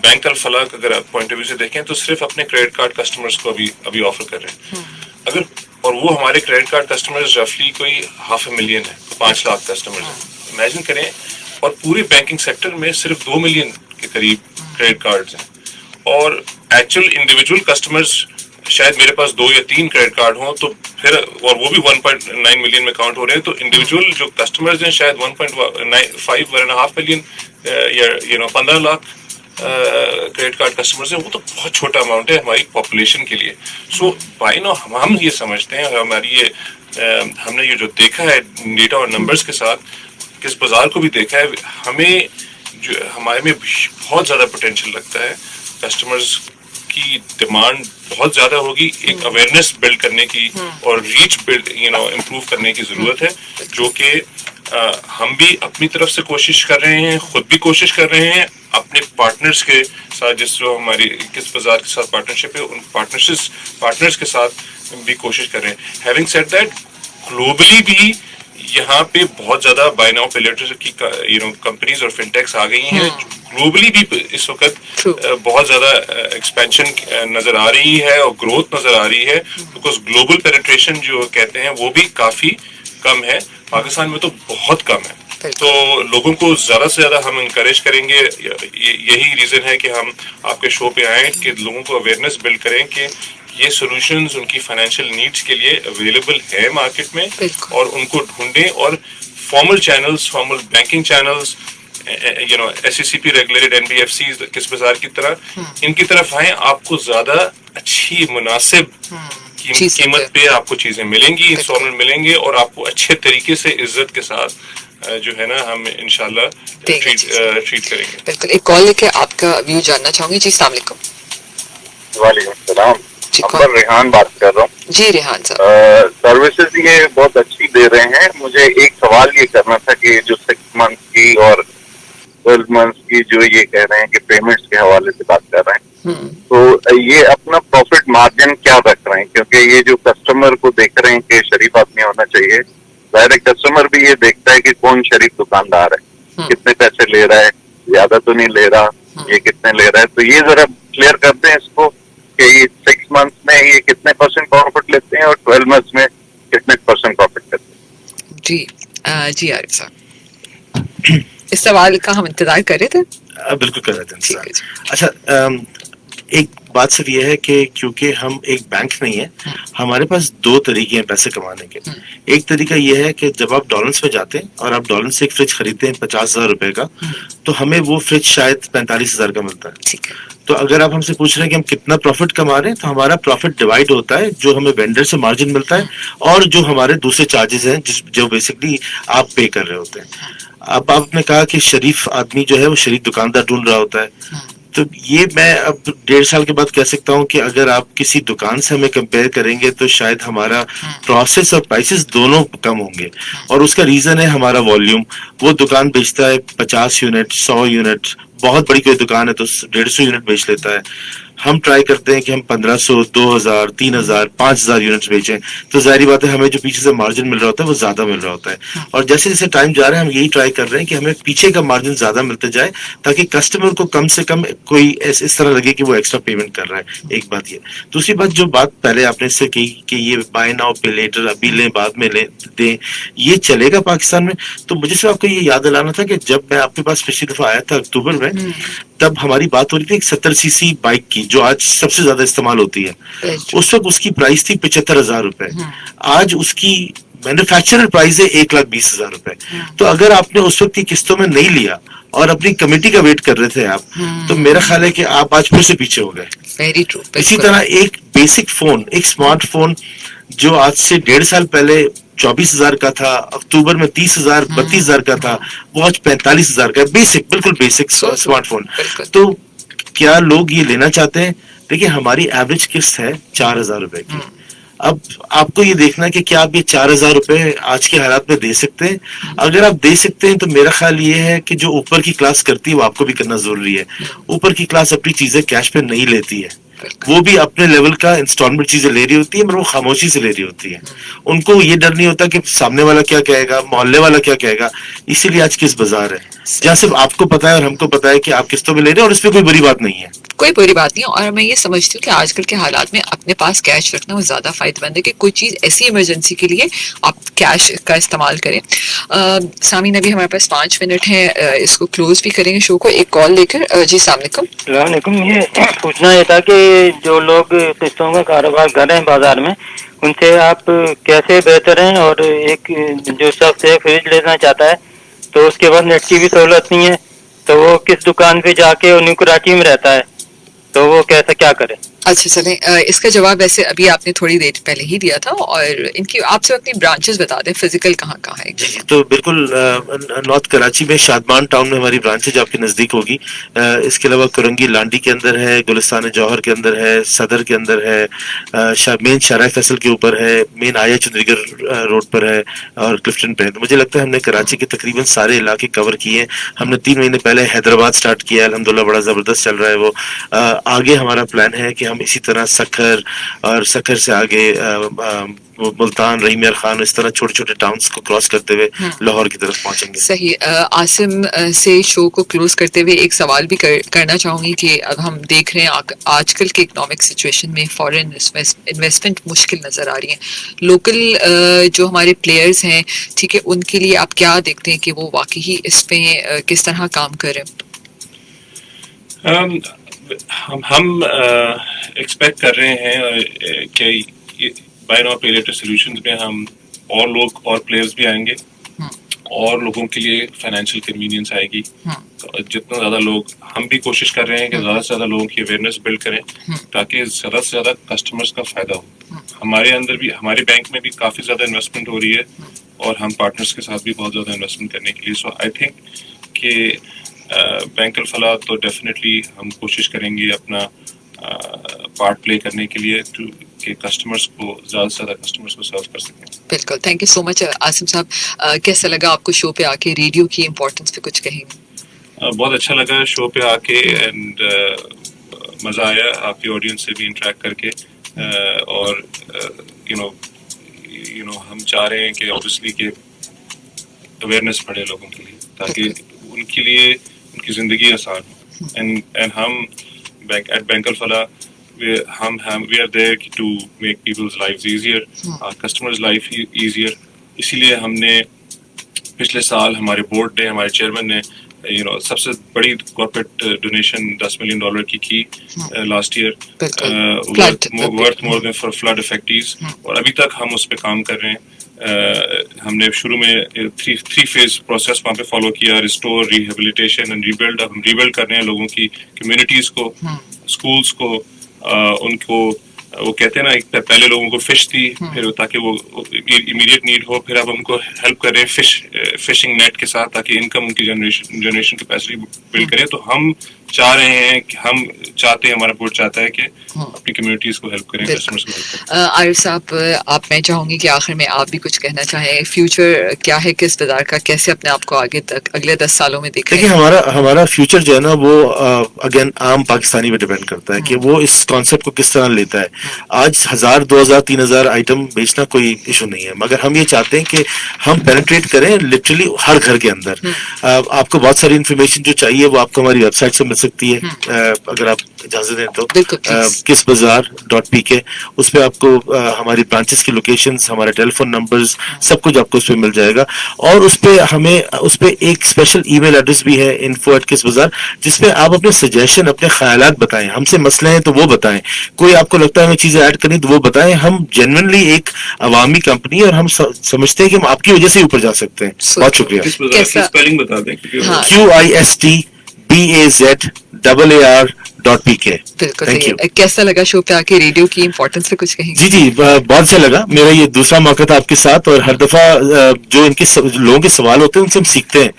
بینک الفلاح اگر آپ پوائنٹ آف ویو سے دیکھیں تو صرف اپنے کریڈٹ کارڈ کسٹمرز کو ابھی آفر کر رہے ہیں. اور وہ ہمارے کریڈٹ کارڈ کسٹمرز رفلی کوئی 500,000 ہیں, 5 لاکھ کسٹمرز ہیں. امیجن کریں, اور پورے بینکنگ سیکٹر میں صرف 2 ملین کے قریب کریڈٹ کارڈز ہیں, اور ایکچوئل انڈیویجول کسٹمرز شاید میرے پاس 2 یا 3 کریڈٹ کارڈ ہوں تو پھر, اور وہ بھی 1.9 ملین میں کاؤنٹ ہو رہے ہیں. تو انڈیویجول جو کسٹمرز ہیں شاید 1.5 ملین یا 15 لاکھ کریڈٹ کارڈ کسٹمرز ہیں. وہ تو بہت چھوٹا اماؤنٹ ہے ہماری پاپولیشن کے لیے. سو بائی نو ہم یہ سمجھتے ہیں, اور ہماری ہم نے یہ جو دیکھا ہے ڈیٹا اور نمبرز کے ساتھ, کس بازار کو بھی دیکھا ہے, ہمیں جو ہمارے میں بہت زیادہ پوٹینشیل لگتا ہے. کسٹمرز کی ڈیمانڈ بہت زیادہ ہوگی, ایک اویئرنیس بلڈ کرنے کی اور ریچ بلڈ امپروو کرنے کی ضرورت ہے, جو کہ ہم بھی اپنی طرف سے کوشش کر رہے ہیں, خود بھی کوشش کر رہے ہیں, اپنے پارٹنرز کے ساتھ جس جو ہماری کس بازار کے ساتھ پارٹنرشپ ہے ان پارٹنرز کے ساتھ بھی کوشش کر رہے ہیں. ہیونگ سیڈ دیٹ, گلوبلی بھی یہاں پہ بہت زیادہ بائی ناؤ پے لیٹر کی کمپنیز اور فنٹیکس آ گئی ہیں. گلوبلی بھی اس وقت بہت زیادہ ایکسپینشن نظر آ رہی ہے اور گروتھ نظر آ رہی ہے, بیکاز گلوبل پینیٹریشن جو کہتے ہیں وہ بھی کافی کم ہے, پاکستان میں تو بہت کم ہے. تو لوگوں کو زیادہ سے زیادہ ہم انکریج کریں گے. یہی ریزن ہے کہ ہم آپ کے شو پہ آئیں کہ لوگوں کو اویئرنیس بلڈ کریں کہ یہ سولوشنز ان کی فائنینشیل نیڈس کے لیے اویلیبل ہے مارکیٹ میں, اور ان کو ڈھونڈیں. اور formal channels, formal banking channels, SECP regulated NBFCs کس بازار کی طرح ان کی طرف آئیں, آپ کو زیادہ اچھی مناسب قیمت پہ آپ کو چیزیں ملیں گی, انسٹالمنٹ ملیں گے, اور آپ کو اچھے طریقے سے عزت کے ساتھ جو ہے نا ہم انشاءاللہ ٹریٹ کریں گے.
بالکل. ایک کال لے کے آپ کا ویو جاننا چاہوں گی. جی السلام علیکم.
وعلیکم السلام. اکبر ریحان بات کر رہا ہوں.
جی ریحان صاحب,
سروسز یہ بہت اچھی دے رہے ہیں. مجھے ایک سوال یہ کرنا تھا کہ جو 6 months کی اور 12 months کی جو یہ کہہ رہے ہیں کہ پیمنٹس کے حوالے سے بات کر رہے ہیں, تو یہ اپنا پروفٹ مارجن کیا رکھ رہے ہیں؟ کیونکہ یہ جو کسٹمر کو دیکھ رہے ہیں کہ شریف آدمی ہونا چاہیے, ظاہر کسٹمر بھی یہ دیکھتا ہے کہ کون شریف دکاندار ہے, کتنے پیسے لے رہا ہے, زیادہ تو نہیں لے رہا, یہ کتنے لے رہا ہے. تو یہ ذرا کلیئر کرتے ہیں اس کو کہ یہ 6 months میں یہ کتنے % پروفٹ لیتے ہیں اور 12 months میں کتنے % پروفٹ لیتے ہیں.
جی جی عارف صاحب, اس سوال کا ہم انتظار کر رہے تھے.
بالکل کر رہے تھے. اچھا, ایک بات صرف یہ ہے کہ کیونکہ ہم ایک بینک نہیں ہے, ہمارے پاس 2 طریقے ہیں پیسے کمانے کے. ایک طریقہ یہ ہے کہ جب آپ ڈالرز میں جاتے ہیں اور آپ ڈالر سے ایک فریج خریدتے ہیں 50,000 روپے کا, تو ہمیں وہ فریج شاید 45,000 کا ملتا ہے. تو اگر آپ ہم سے پوچھ رہے ہیں کہ ہم کتنا پروفٹ کما رہے ہیں, تو ہمارا پروفٹ ڈیوائڈ ہوتا ہے جو ہمیں وینڈر سے مارجن ملتا ہے اور جو ہمارے دوسرے چارجز ہیں جو بیسکلی آپ پے کر رہے ہوتے ہیں. اب آپ نے کہا کہ شریف آدمی جو ہے وہ شریف دکاندار ڈھونڈ رہا ہوتا ہے, تو یہ میں اب 1.5 سال کے بعد کہہ سکتا ہوں کہ اگر آپ کسی دکان سے ہمیں کمپیئر کریں گے تو شاید ہمارا پروسیس اور پرائسز دونوں کم ہوں گے. اور اس کا ریزن ہے ہمارا والیوم. وہ دکان بیچتا ہے 50 یونٹ, 100 یونٹ, بہت بڑی کوئی دکان ہے تو 150 یونٹ بیچ لیتا ہے. ہم ٹرائی کرتے ہیں کہ ہم 1500, 2000, 3000, 5000 یونٹس بیچیں, تو ظاہری بات ہے ہمیں جو پیچھے سے مارجن مل رہا ہوتا ہے وہ زیادہ مل رہا ہوتا ہے. اور جیسے جیسے ٹائم جا رہا ہے ہم یہی ٹرائی کر رہے ہیں کہ ہمیں پیچھے کا مارجن زیادہ ملتے جائے تاکہ کسٹمر کو کم سے کم کوئی اس طرح لگے کہ وہ ایکسٹرا پیمنٹ کر رہا ہے. ایک بات یہ. دوسری بات, جو بات پہلے آپ نے اس سے کہی کہ یہ بائی ناؤ پے لیٹر, ابھی لیں بعد میں لیں دیں, یہ چلے گا پاکستان میں, تو مجھے صرف آپ کو یہ یاد دلانا تھا کہ جب میں آپ کے پاس پچھلی دفعہ آیا تھا اکتوبر میں, تب ہماری بات ہو رہی تھی ایک 70 cc بائک کی جو آج سب سے زیادہ استعمال ہوتی ہے. اس وقت اس کی پرائس تھی 75,000 روپے. آج اس کی مینوفیکچرر پرائز ہے 1,20,000 روپے. تو اگر آپ نے اس وقت کی قسطوں میں نہیں لیا اور اپنی کمیٹی کا ویٹ کر رہے تھے آپ, تو میرا خیال ہے کہ آپ آج پھر سے پیچھے ہو گئے. اسی طرح ایک بیسک فون, ایک اسمارٹ فون جو آج سے 1.5 سال پہلے 24,000 کا تھا, اکتوبر میں 30,000, 32,000 کا تھا, وہ آج 45,000 کا. بیسک, بالکل بیسک اسمارٹ فون. تو کیا لوگ یہ لینا چاہتے ہیں؟ دیکھیں ہماری ایوریج قسط ہے 4,000 روپے کی. اب آپ کو یہ دیکھنا ہے کہ کیا آپ یہ 4,000 روپے آج کے حالات میں دے سکتے ہیں. اگر آپ دے سکتے ہیں تو میرا خیال یہ ہے کہ جو اوپر کی کلاس کرتی ہے وہ آپ کو بھی کرنا ضروری ہے. اوپر کی کلاس اپنی چیزیں کیش پہ نہیں لیتی ہے, وہ بھی اپنے لیول کا انسٹالمنٹ چیزیں لے رہی ہوتی ہے, مگر وہ خاموشی سے لے رہی ہوتی ہے. ان کو یہ ڈر نہیں ہوتا کہ سامنے والا کیا کہے گا, محلے والا کیا کہے گا. اسی لیے آج کس بازار ہے جہاں صرف آپ کو پتا ہے اور ہم کو پتا ہے کہ آپ قسطوں میں لے رہے ہیں, اور اس پہ کوئی بری بات نہیں ہے.
کوئی بری بات نہیں. اور میں یہ سمجھتی ہوں کہ آج کل کے حالات میں اپنے پاس کیش رکھنا وہ زیادہ فائدہ مند ہے کہ کوئی چیز ایسی ایمرجنسی کے لیے آپ کیش کا استعمال کریں. سامعین ابھی ہمارے پاس 5 منٹ ہیں, اس کو کلوز بھی کریں گے شو کو ایک کال لے کر. جی السلام علیکم.
السلام علیکم. یہ پوچھنا یہ تھا کہ جو لوگ قسطوں کا کاروبار کر رہے ہیں بازار میں, ان سے آپ کیسے بہتر ہیں؟ اور ایک جو شخص ہے فریج لینا چاہتا ہے تو اس کے بعد نیٹ کی بھی سہولت نہیں ہے, تو وہ کس دکان پہ جا کے نیو کراچی میں رہتا ہے, تو وہ کیسا کیا کرے؟
اچھا چلیں اس کا جواب ویسے ابھی آپ نے تھوڑی دیر پہلے ہی دیا تھا، اور ان کی آپ سے اپنی برانچز بتا دیں فزیکل کہاں کہاں ہے.
جی جی، تو بالکل نارتھ کراچی میں شادمان ٹاؤن میں ہماری برانچ ہے جو آپ کے نزدیک ہوگی. اس کے علاوہ کرنگی لانڈی کے اندر ہے، گلستان جوہر کے اندر ہے، صدر کے اندر ہے، مین شارع فیصل کے اوپر ہے، مین آیا چندری گڑھ روڈ پر ہے، اور کلفٹن پہ. مجھے لگتا ہے ہم نے کراچی کے تقریباً سارے علاقے کور کیے ہیں. ہم نے 3 مہینے پہلے حیدرآباد سٹارٹ کیا ہے، الحمدللہ بڑا زبردست چل رہا ہے وہ. آگے ہمارا پلان ہے کہ ہم اسی طرح سکھر، اور سکھر سے آگے ملتان، رحیم یار خان، اس طرح چھوٹے چھوٹے ٹاؤنس کو کراس کرتے ہوئے لاہور کی طرف پہنچیں گے.
صحیح. عاصم سے شو کو کلوز کرتے ہوئے ایک سوال بھی کرنا چاہوں گی کہ اب ہم دیکھ رہے ہیں آج کل کے اکنامک سچویشن میں فورن انویسٹمنٹ مشکل نظر آ رہی ہیں. لوکل جو ہمارے پلیئرز ہیں، ٹھیک ہے، ان کے لیے آپ کیا دیکھتے ہیں کہ وہ واقعی اس پہ کس طرح کام کر رہے ہیں؟
ہم ایکسپیکٹ کر رہے ہیں کہ buy now pay later solutions میں ہم اور لوگ اور پلیئرز بھی آئیں گے، اور لوگوں کے لیے فائنینشیل کنوینئنس آئے گی. جتنا زیادہ لوگ، ہم بھی کوشش کر رہے ہیں کہ زیادہ سے زیادہ لوگوں کی اویئرنیس بلڈ کریں تاکہ زیادہ سے زیادہ کسٹمرز کا فائدہ ہو. ہمارے اندر بھی، ہمارے بینک میں بھی کافی زیادہ انویسٹمنٹ ہو رہی ہے، اور ہم پارٹنرز کے ساتھ بھی بہت زیادہ انویسٹمنٹ کرنے کے لیے. سو آئی تھنک کہ بینک الفلاح تو ڈیفینیٹلی ہم کوشش کریں گے اپنا پارٹ پلے کرنے کے لیے کہ کسٹمرز کو زیادہ سے زیادہ کسٹمرز کو سرو کر سکیں.
بالکل. Thank you so much Asim صاحب. کیسا لگا آپ کو شو پہ آ کے؟ ریڈیو کی امپورٹنس پہ کچھ کہیں گے؟
بہت اچھا لگا شو پہ آ کے، اینڈ مزہ آیا آپ کی آڈینس سے بھی انٹریکٹ کر کے. اور یو نو ہم چاہ رہے ہیں کہ اوبیسلی کہ اویئرنیس بڑھے لوگوں کے لیے تاکہ ان کے لیے ان کی زندگی آسان ہو. اینڈ ہم at bank Alfalah we are there to make people's lives easier, our customers' life easier. اسی لیے ہم نے پچھلے سال ہمارے بورڈ نے، ہمارے چیئرمین نے سب سے بڑی کارپوریٹ ڈونیشن $10 million کی last year, worth more than for flood affectees. اور ابھی تک ہم اس پہ کام کر رہے ہیں. ہم نے شروع میں 3 phase پروسیس وہاں پہ فالو کیا: ریسٹور، ریہیبلیٹیشن اینڈ ریبلڈ. اب ہم ریبلڈ کر رہے ہیں لوگوں کی کمیونٹیز کو، اسکولس کو. ان کو وہ کہتے ہیں نا، پہلے لوگوں کو فش تھی، پھر تاکہ وہ امیڈیٹ نیڈ ہو، پھر اب ہم کو ہیلپ کر رہے ہیں فشنگ نیٹ کے ساتھ تاکہ انکم ان کی جنریشن کیپیسٹی بلڈ کرے. تو ہم چاہ رہے ہیں کہ ہم چاہتے ہیں، ہمارا بورڈ چاہتا ہے کہ اپنی کمیونٹیز کو ہیلپ کریں، کسٹمرز کو ہیلپ کریں.
عارف صاحب، میں چاہوں گی کہ آخر میں آپ بھی کچھ کہنا چاہیں. فیوچر کیا ہے کس بازار کا؟ کیسے اپنے آپ کو آگے تک اگلے 10 سالوں میں دیکھ رہے ہیں؟
دیکھیے، ہمارا فیوچر جو ہے نا وہ اگین عام پاکستانی پہ ڈیپینڈ کرتا ہے کہ وہ اس کانسیپٹ کو کس طرح لیتا ہے. آج 1000 2000 3000 آئٹم بیچنا کوئی ایشو نہیں ہے، مگر ہم یہ چاہتے ہیں کہ ہم پینیٹریٹ کریں لٹرلی ہر گھر کے اندر. آپ کو بہت ساری انفارمیشن جو چاہیے وہ آپ کو ہماری ویب سائٹ سے مل سکتی ہے، اگر آپ اجازت دیں تو. KISBazaar.pk، اس پہ آپ کو ہماری برانچز کی لوکیشنز، ہمارے ٹیلی فون نمبرز، سب کچھ آپ کو اس پہ مل جائے گا. اور اس پہ ایک اسپیشل ای میل ایڈریس بھی ہے info@KISBazaar، جس پہ آپ اپنے سجیشن، اپنے خیالات بتائیں. ہم سے مسئلے ہیں تو وہ بتائیں، کوئی آپ کو لگتا ہے ہمیں چیزیں ایڈ کرنی تو وہ بتائیں. ہم جینوئنلی ایک عوامی کمپنی، اور ہم سمجھتے ہیں کہ ہم آپ کی وجہ سے اوپر جا سکتے ہیں. بہت شکریہ.
اسپیلنگ بتا دیں.
QISTBAZAAR.pk.
بالکل صحیح. کیسا لگا شو پہ آ کے؟ ریڈیو کی امپورٹنس پہ کچھ کہیں گے؟
جی بہت اچھا لگا. میرا یہ دوسرا موقع تھا آپ کے ساتھ، اور ہر دفعہ جو ان کے لوگوں کے سوال ہوتے ہیں ان سے ہم سیکھتے ہیں.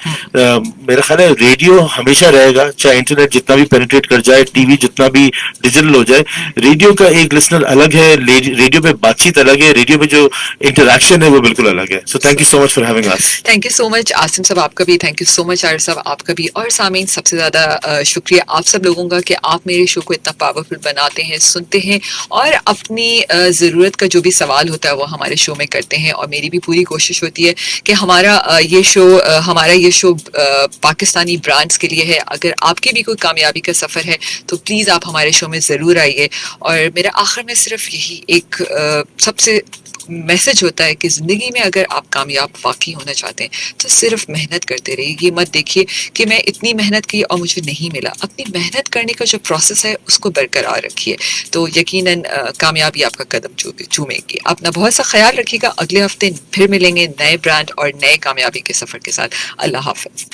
میرا خیال ہے ریڈیو ہمیشہ رہے گا، چاہے انٹرنیٹ جتنا بھی پینیٹریٹ کر جائے، ٹی وی جتنا بھی ڈیجیٹل ہو جائے. ریڈیو کا ایک لسنر الگ ہے، ریڈیو پہ بات چیت الگ ہے، ریڈیو پہ جو انٹریکشن ہے وہ بالکل الگ ہے. So thank you so much for having us.
Thank you so much Asim صاحب، آپ کا بھی تھینک یو سو مچ. عارف صاحب آپ کا بھی. اور سامعین، سب سے زیادہ شکریہ آپ سب لوگوں کا کہ آپ میرے شو کو اتنا پاورفل بناتے ہیں، سنتے ہیں، اور اپنی ضرورت کا جو بھی سوال ہوتا ہے وہ ہمارے شو میں کرتے ہیں. اور میری بھی پوری کوشش ہوتی ہے کہ ہمارا یہ شو پاکستانی برانڈز کے لیے ہے. اگر آپ کی بھی کوئی کامیابی کا سفر ہے تو پلیز آپ ہمارے شو میں ضرور آئیے. اور میرا آخر میں صرف یہی ایک سب سے میسج ہوتا ہے کہ زندگی میں اگر آپ کامیاب واقعی ہونا چاہتے ہیں تو صرف محنت کرتے رہیے. یہ مت دیکھیے کہ میں اتنی محنت کی اور مجھے نہیں ملا. اپنی محنت کرنے کا جو پروسیس ہے اس کو برقرار رکھیے تو یقیناً کامیابی آپ کا قدم چومے گی. اپنا بہت سا خیال رکھیے گا. اگلے ہفتے پھر ملیں گے نئے برانڈ اور نئے کامیابی کے سفر کے ساتھ. اللہ حافظ.